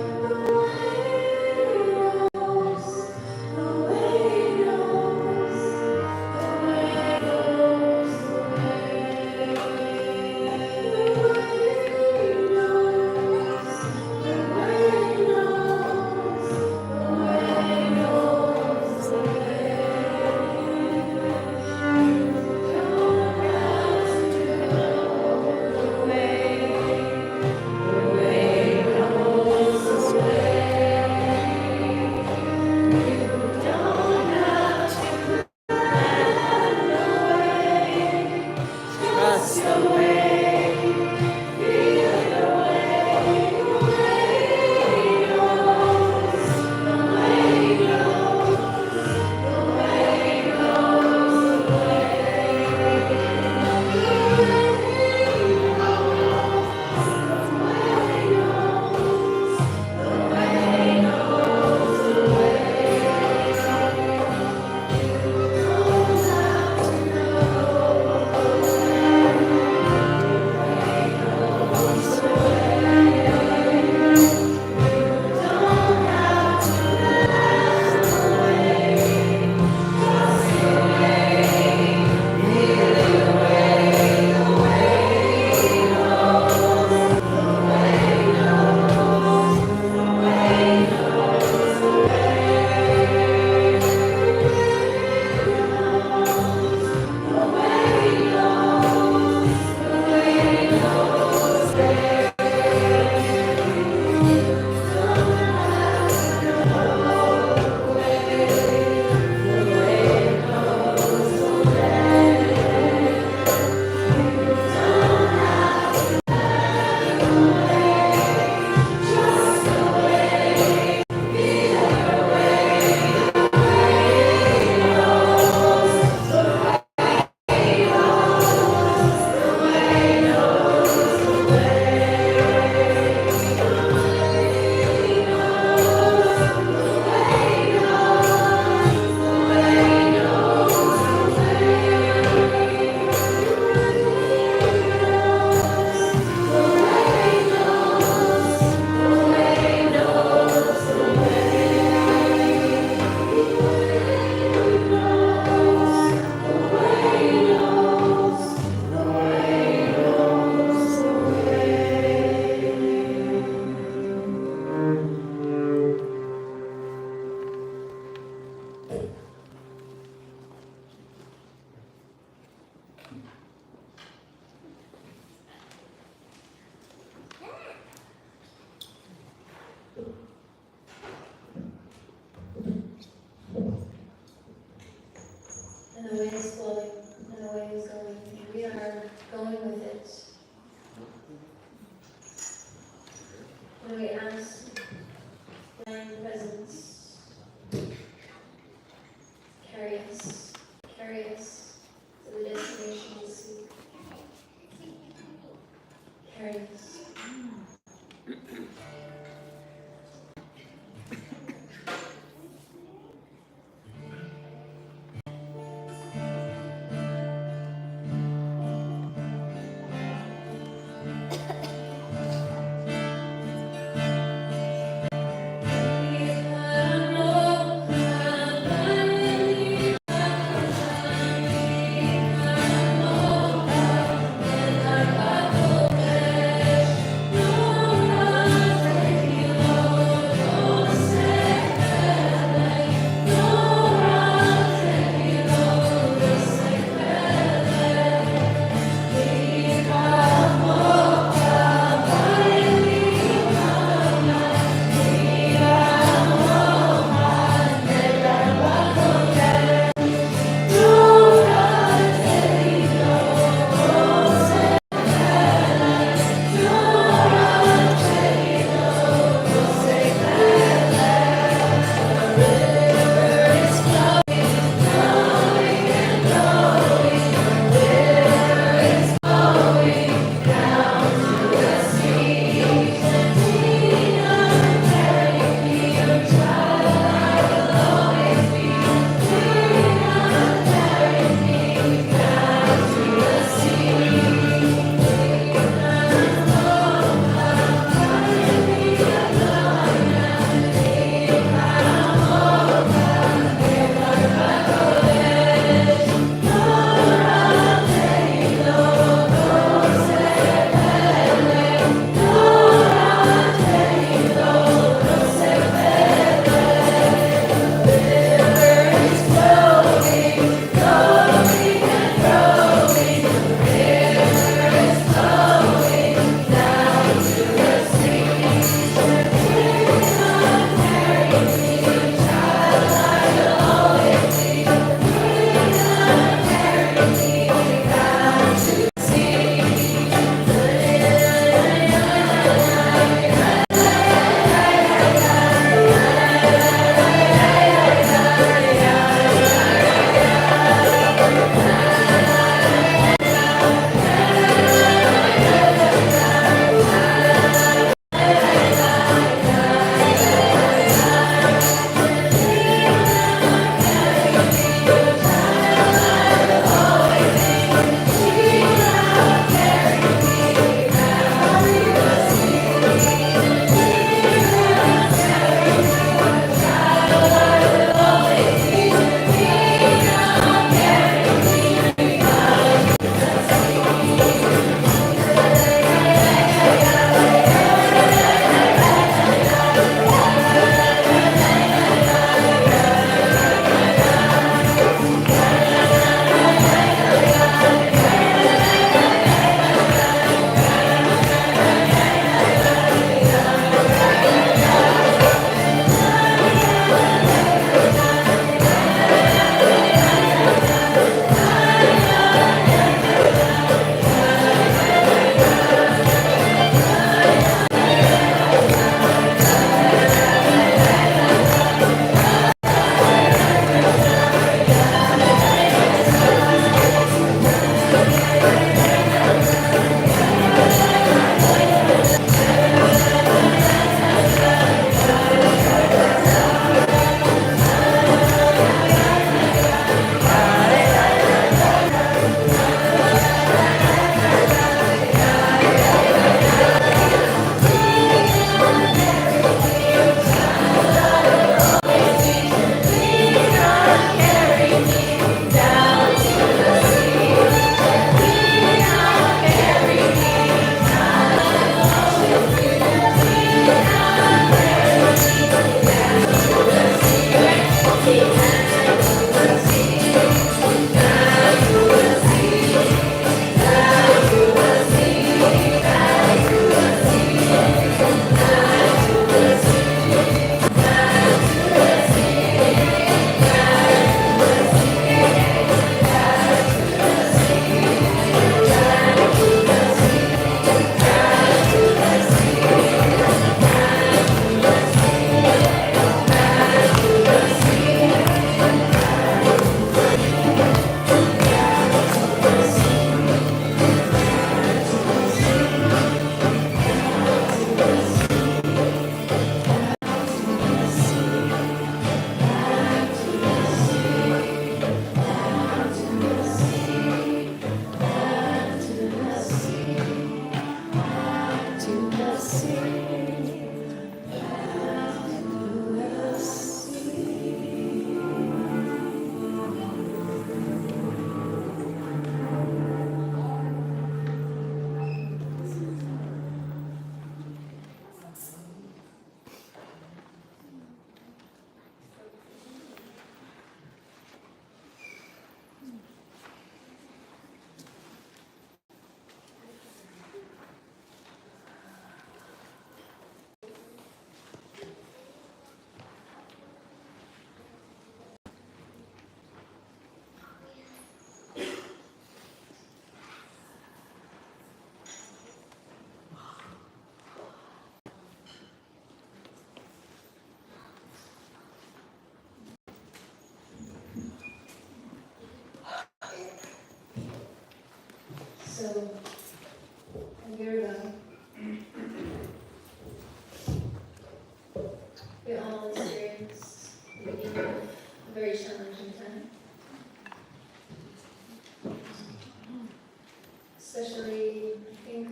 And we ask divine presence, carry us to the destination this week. Carry us. No So, a year ago, we all experienced the beginning of a very challenging time. Especially, I think,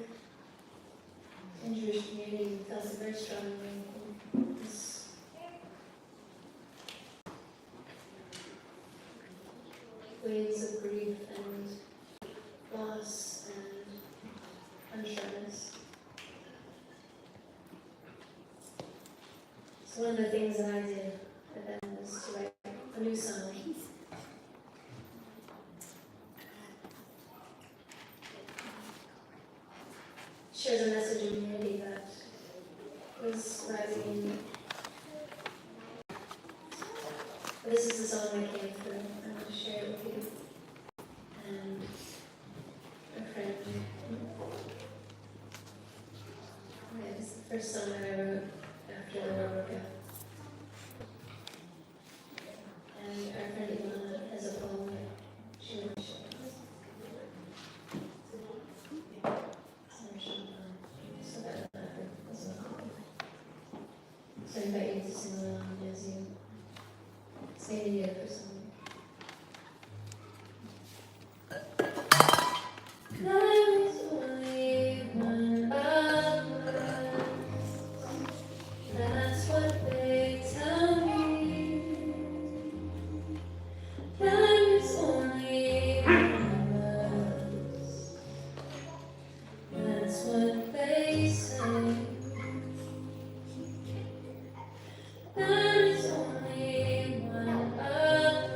in Jewish community, we felt it very strongly. This waves of grief and loss and unsureness. So one of the things that I did at then was to write a new song. Shares a message in unity that was rising. This is the song I came through. I want to share it with you. And a friend. Yeah, it's the first song that I wrote after the war broke out. And our friend Ilana has a poem that she wants to share. So I invite you to sing along as you stay in the for something. There is only one of us. That's what they tell me. There is only one of us. That's what they say. There is only one of us.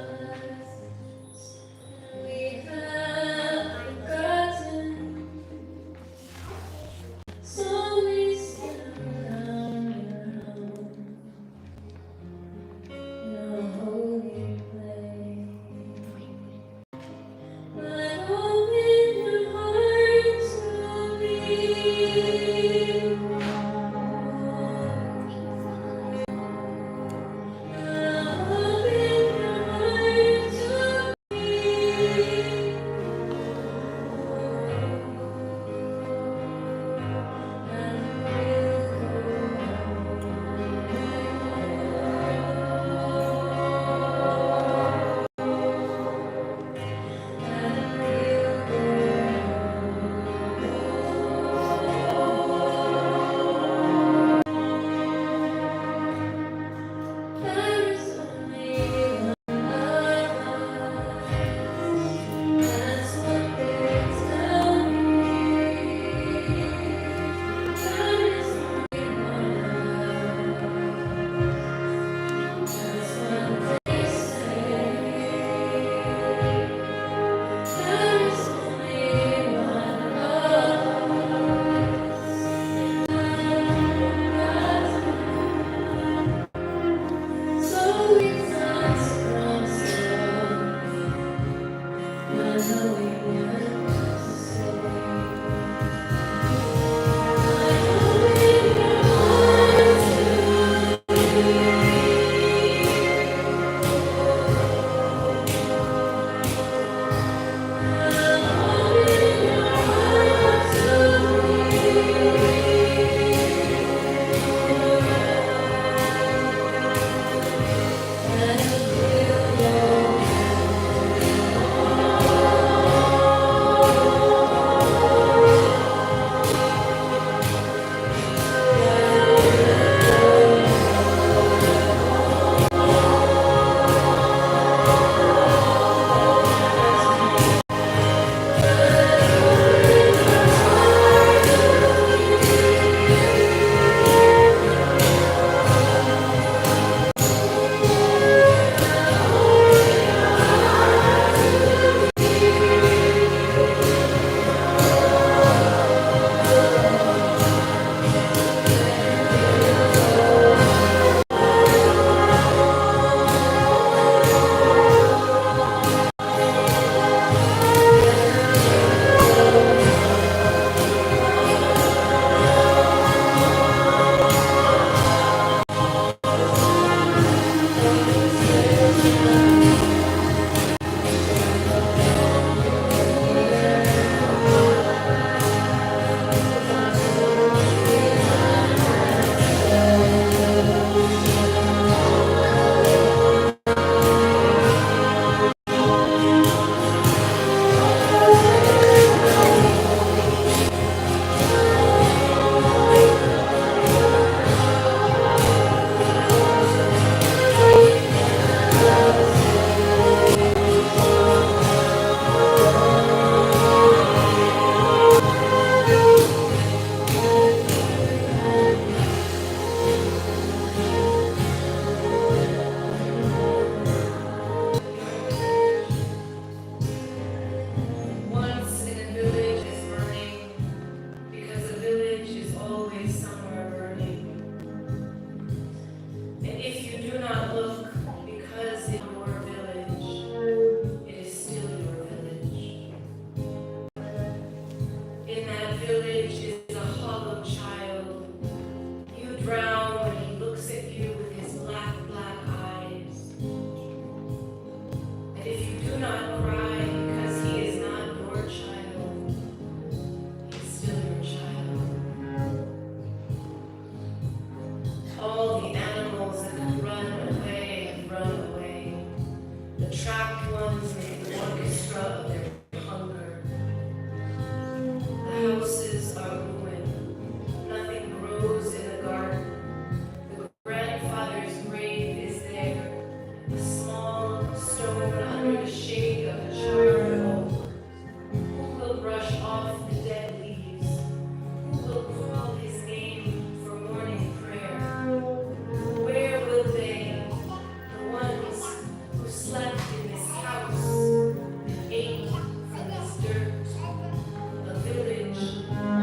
rose in the garden. The grandfather's grave is there, a small stone under the shade of a charred oak. Who will brush off the dead leaves? Who will call his name for morning prayer? Where will they, the ones who slept in this house and ate from this dirt? A village,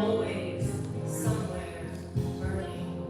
always, somewhere, burning.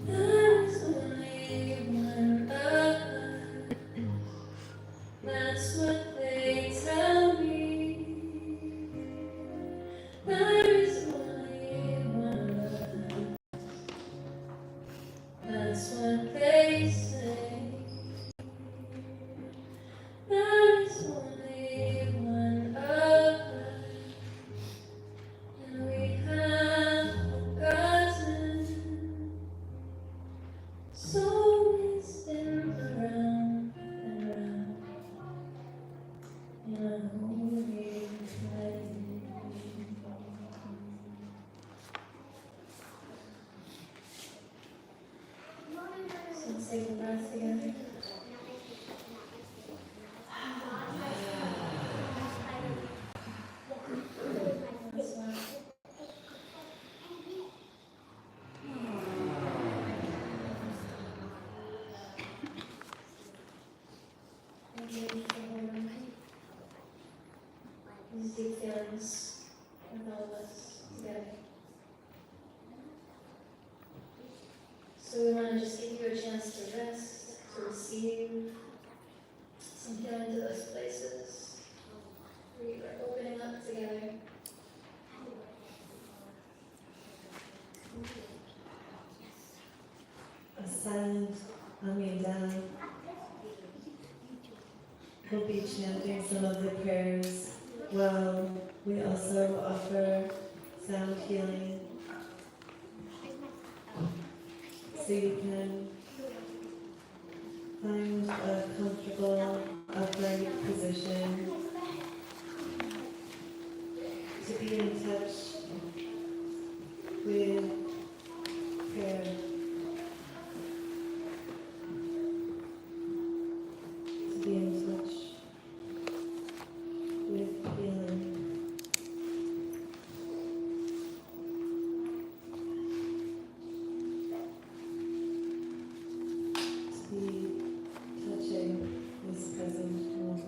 There's only one other. That's what they tell me. There is only one other. That's what they say. There is only one other, and we have forgotten. So we spin around and around in a holy flame. So let's take a breath together. That's one. Thank you for holding these deep feelings with all of us together. So we want to just give you a chance to rest, to receive some healing to those places. We are opening up together. A silent humming down. We'll be chanting some of the prayers while we also offer sound healing. So you can find a comfortable upright position to be in touch with prayer. To be in touch with healing. To be touching this present moment.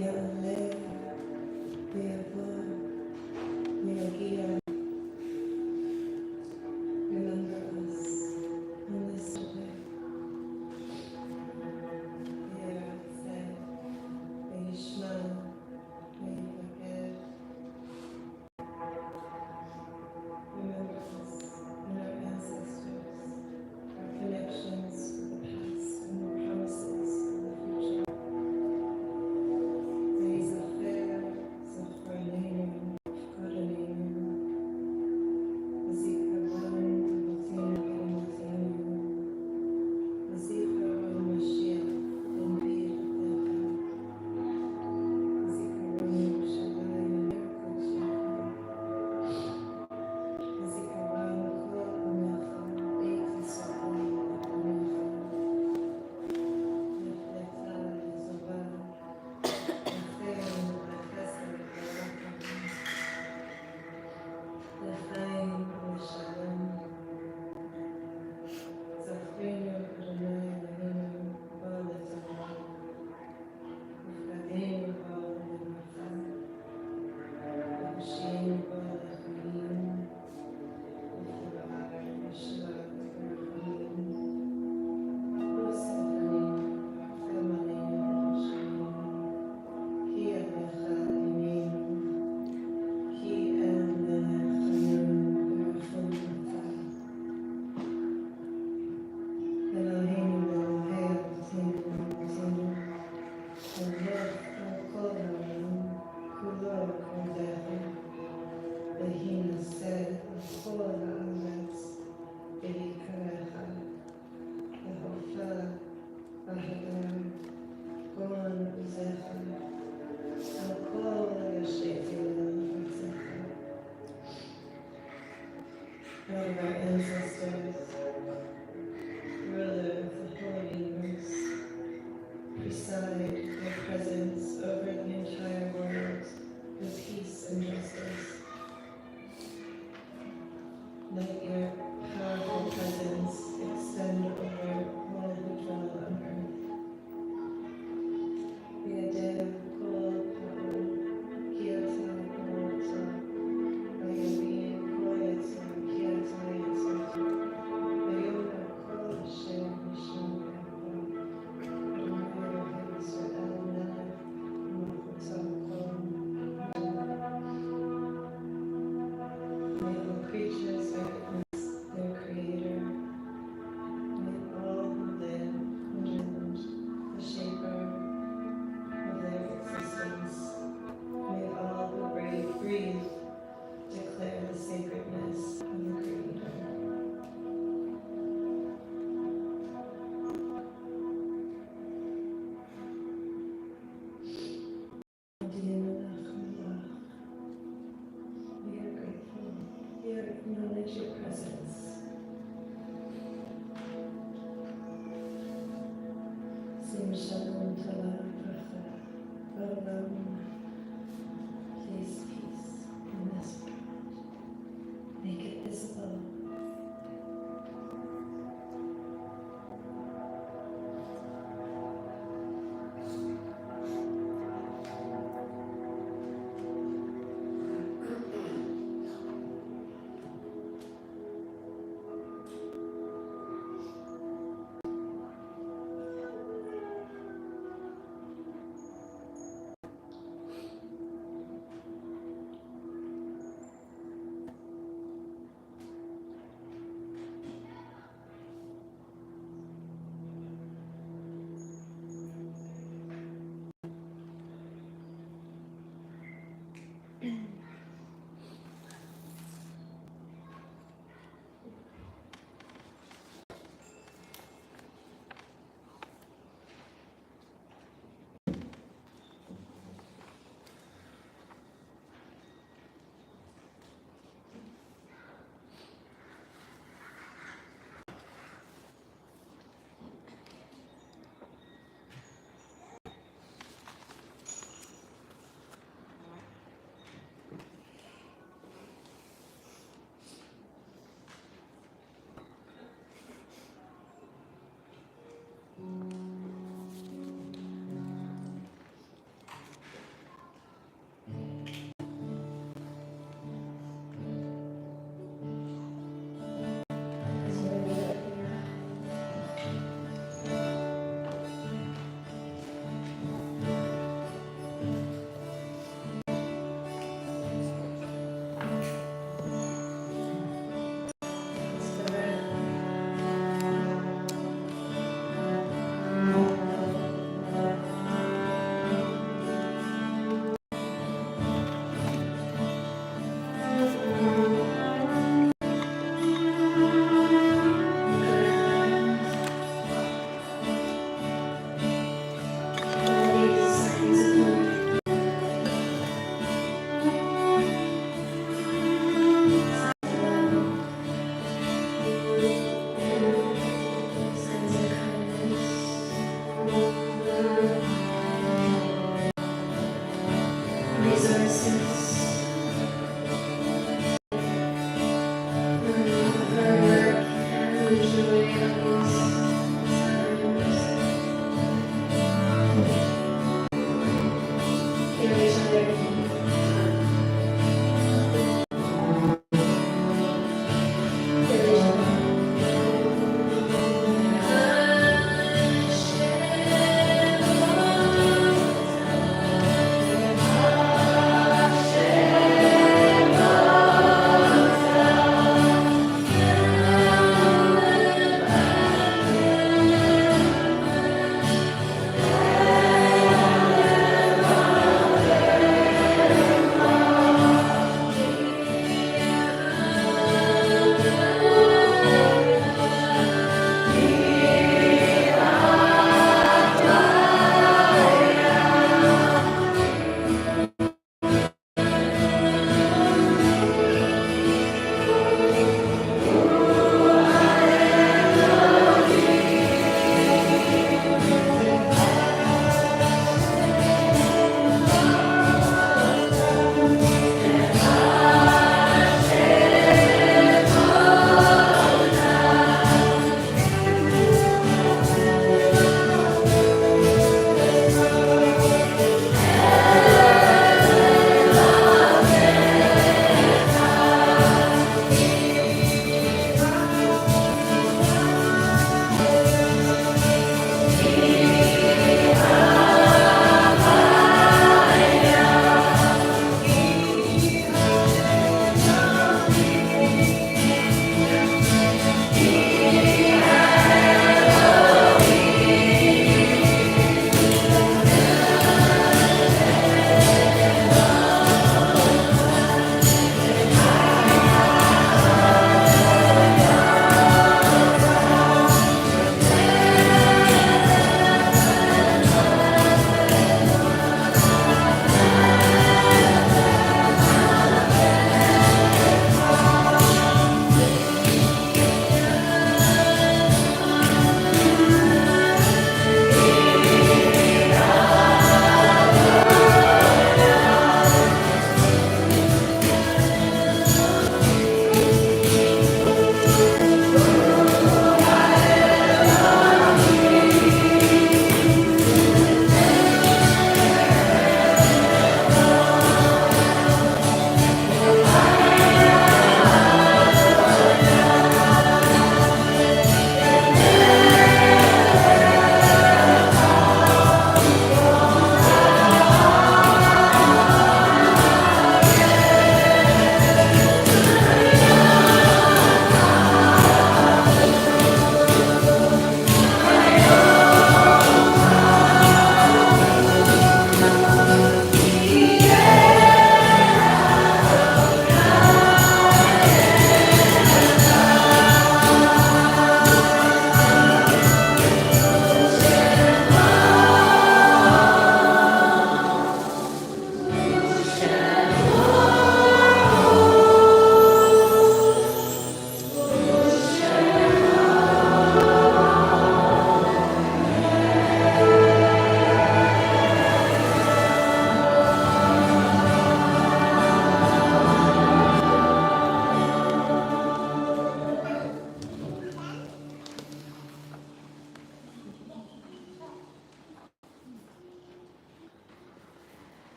Ya'aleh, Ve'yavor, Ve'yagia. Remember us in this day. Erev said, Ve'yishma, Ve'yivaked. Remember us and our ancestors, our connections with the past and the promises of the future. Ve'yizacher, Zachroneinu, V'kodaneinu, V'zikaron, Avotenu V'imotenu, V'zikaron Mashiach, Ben B'yichatecha, V'zikaron Yerushalayim, Yerkodshecha, V'zikaron Kol Amecha, Beit Yisrael, Aponecha, Nefleta Yizobah, Nefein V'chesed V'racham, L'chaim V'shalom, Zachreinu Adonai Eloheinu b'ol haTorah, V'fkadeinu b'ol haMincha, V'hoshiinu b'ol haChayim, V'chiba'ar v'shalat v'rachamim, V'usachanim v'racham aleinu v'rashanim, Ki Adonai Eloheinu, Ki El Melech Chayim v'rachum v'chai. Eloheinu Elohei Avotenu Avotenu, Melech al kol ha'olam, kulo kodecha, Vehi naseh al kol ha'aretz, v'yikarecha, v'hofa, v'hadar, gon uzecha, al kol ha'yoshev b'aretzecha. God of our ancestors, ruler of the whole universe, preside your presence over the entire world with peace and justice. Let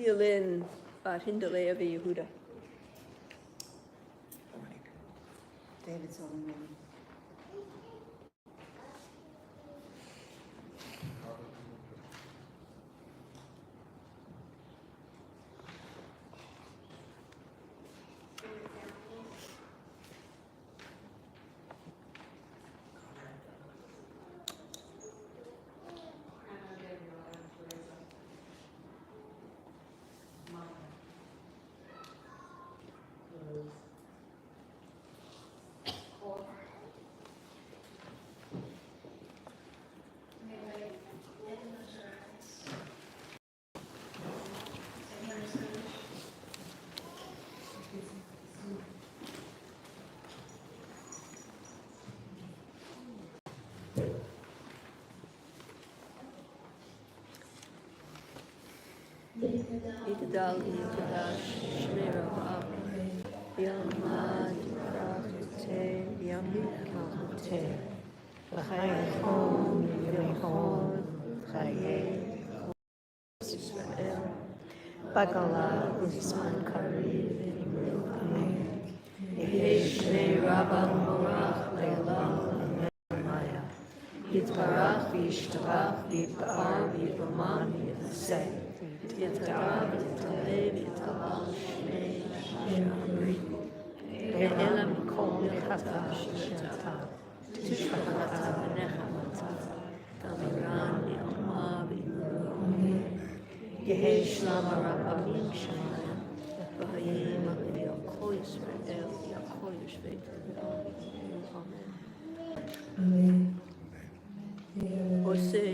Violin bat Hindalea Yehuda. David Solomon. Yitadal Yitadash Shmiravav Yamad Rahute Yamikmahute V'chayachon Yamechon Chaye Israel Bagala Guzman Karev Amen Yehesh Rabban Morach Le'olam Maya Yitbarach V'yishtabach V'yitba'ar V'yitbaman V'yitaseh Yitarav Yitalev Yitalal Shnei Shamri Ve'elam Kol Yitata Shishata Tishvachata V'nechamata Tamiran Yalma V'yimuru Yehesh Lama Rabbanim Shamayim V'hayim V'yakol Yisrael V'yakol Yishvei Amen. Amen. Ose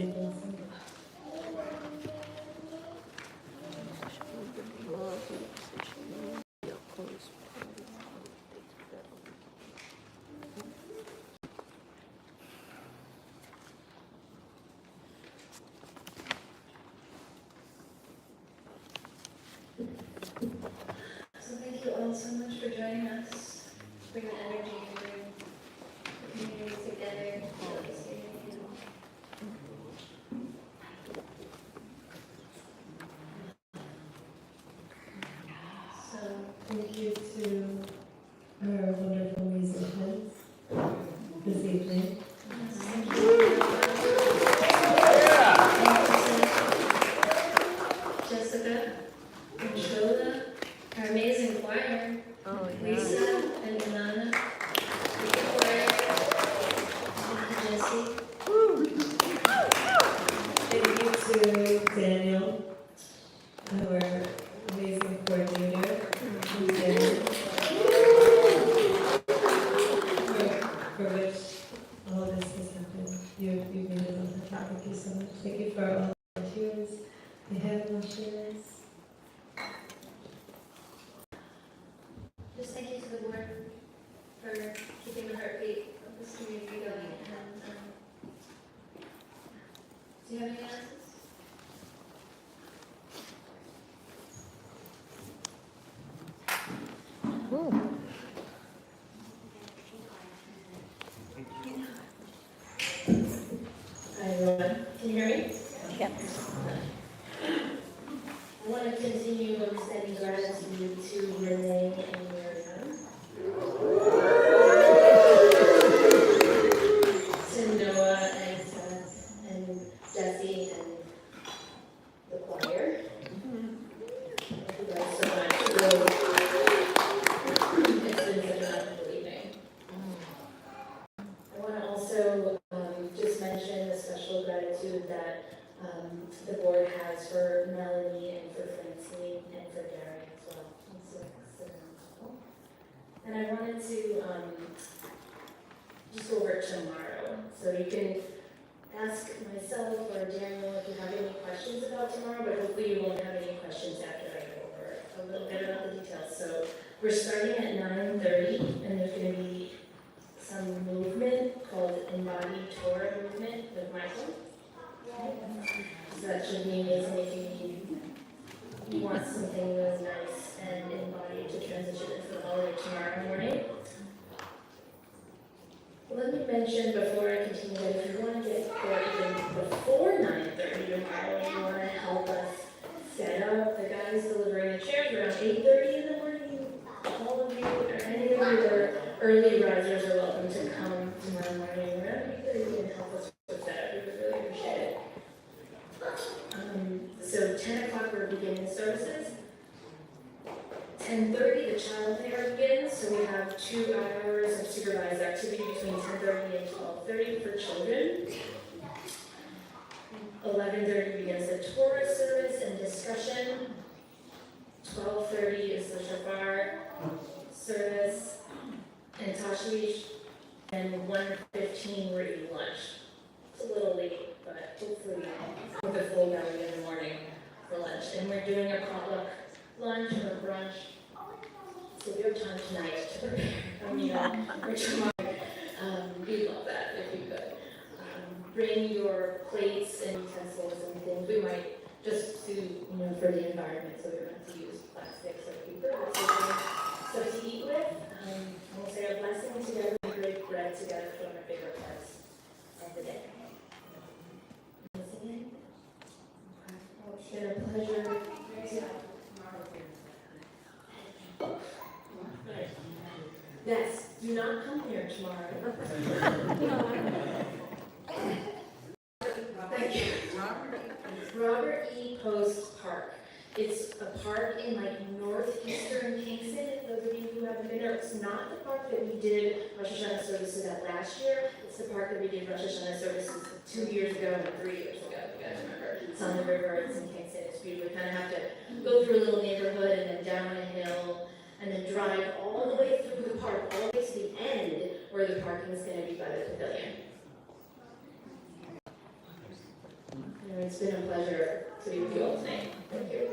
So thank you all so much for joining us, bring the energy, bring the community together. So thank you to our wonderful musicians this evening. Jessica and Shola, our amazing choir, Lisa and Ilana, the choir, Jesse. Thank you to Daniel, our amazing coordinator. For which all this has happened. You've made it on the top. Thank you so much. Thank you for all the volunteers. We have volunteers. Just thank you to the board for keeping the heartbeat of this community going. And, do you have any answers? Hi everyone, can you hear me? Yep. I want to continue extending gratitude to Renee and Miriam, to Noah and Seth and Jesse and the choir. Thank you guys so much. It's been such an wonderful evening. I want to also just mention the special gratitude that the board has for Melanie and for Francine and for Gary as well. And I wanted to just go over it tomorrow. So you can ask myself or Daniel if you have any questions about tomorrow, but hopefully you won't have any questions after I go over a little bit about the details. So we're starting at 9:30 and there's going to be some movement called Embodied Torah Movement with Michael. So that should be amazing if you want something really nice and embodied to transition into the holiday tomorrow morning. Let me mention before I continue that if you want to get there even before 9:30 tomorrow and you want to help us set up, the guys delivering the chairs around 8:30 in the morning, all of you or any of you that are early risers are welcome to come tomorrow morning around 8:30 and help us with that. We would really appreciate it. So 10 o'clock we're beginning services. 10:30 the child care begins, so we have 2 hours of supervised activity between 10:30 and 12:30 for children. 11:30 begins the Torah service and discussion. 12:30 is the shofar service and tashlish, and 1:15 we're eating lunch. It's a little late, but hopefully with a full belly in the morning for lunch. And we're doing a potluck lunch or brunch, so we have time tonight to prepare. Or tomorrow. We'd love that if we could. Bring your plates and utensils and things. We might just to, for the environment, so we were meant to use plastics or paper, so to eat with, we'll say a blessing together, and break bread together from our favorite parts of the day. Listening? It's been a pleasure to Yes, do not come here tomorrow. Thank you. Robert E. Post Park. It's a park in like northeastern Kingston. Those of you who haven't been there, it's not the park that we did Rosh Hashana services at last year. It's the park that we did Rosh Hashana services 2 years ago and 3 years ago. You guys remember? It's on the river. It's in Kingston. It's beautiful. You kind of have to go through a little neighborhood and then down a hill and then drive all the way through the park, all the way to the end where the parking is going to be by the pavilion. It's been a pleasure to be with you all tonight. Thank you.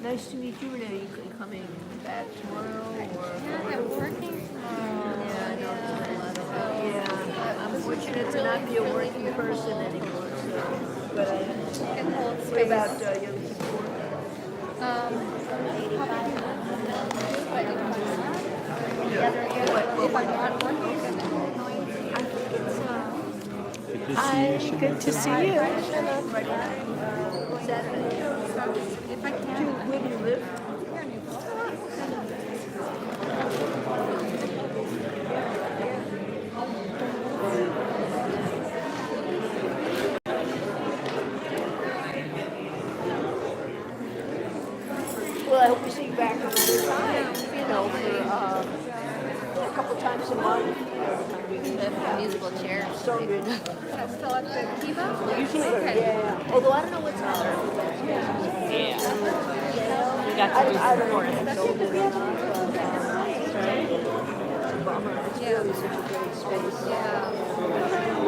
Nice to meet you, Renee. You coming back tomorrow or? Yeah, I'm working tomorrow. Yeah, I know. Yeah, I'm fortunate to not be a working person anymore, so, but I, Can hold what space. about Yom Kippur? If I'm not working, Hi, good to see you. Saturday. if I can. Where do you live? Well, I hope we see you back another time, you know, for a couple times a month. The musical chair. So good. That's still at the Kiva? Usually, Okay. yeah. Although I don't know what's happening. We got to do I don't some know more. if it's open or not, but, it's a bummer. It's really such a great space. Yeah.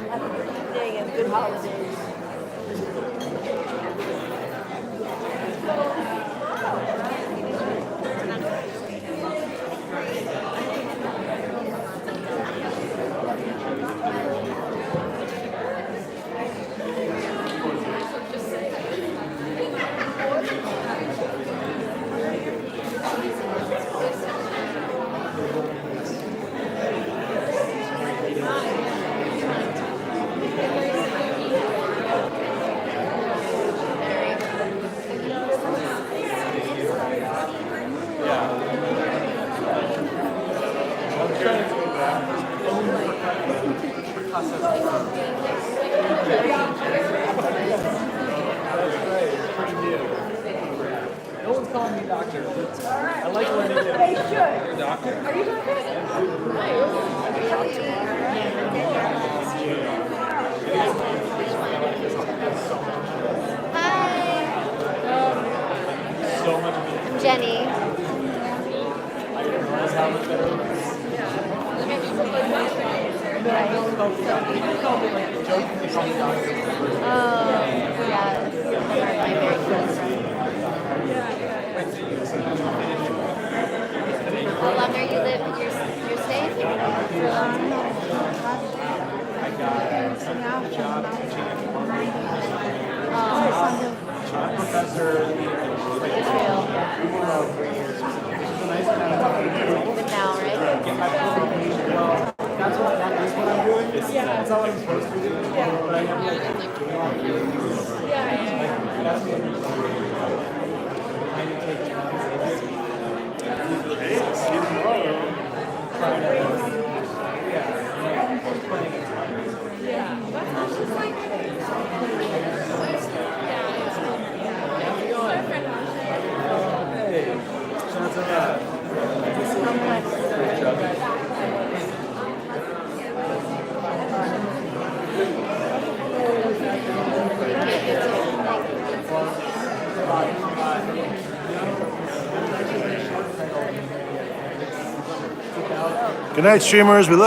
Have a good evening and good holidays. No one's calling me doctor. I like when they do. They should. You're a doctor? Are you so much better. Jenny. I didn't realize how much better it was. People call me like jokingly call me doctor. Yeah. My very close friend. How long are you living? You're staying here for a long time? I got a job teaching professor. Israel. We were about 3 years. It was nice to have a Even now, right? get my program. Well, that's what I'm doing. That's not what I'm supposed to be doing. But I have like doing all the that's what I need to take chances. Hey, see you tomorrow. Good night, streamers. We love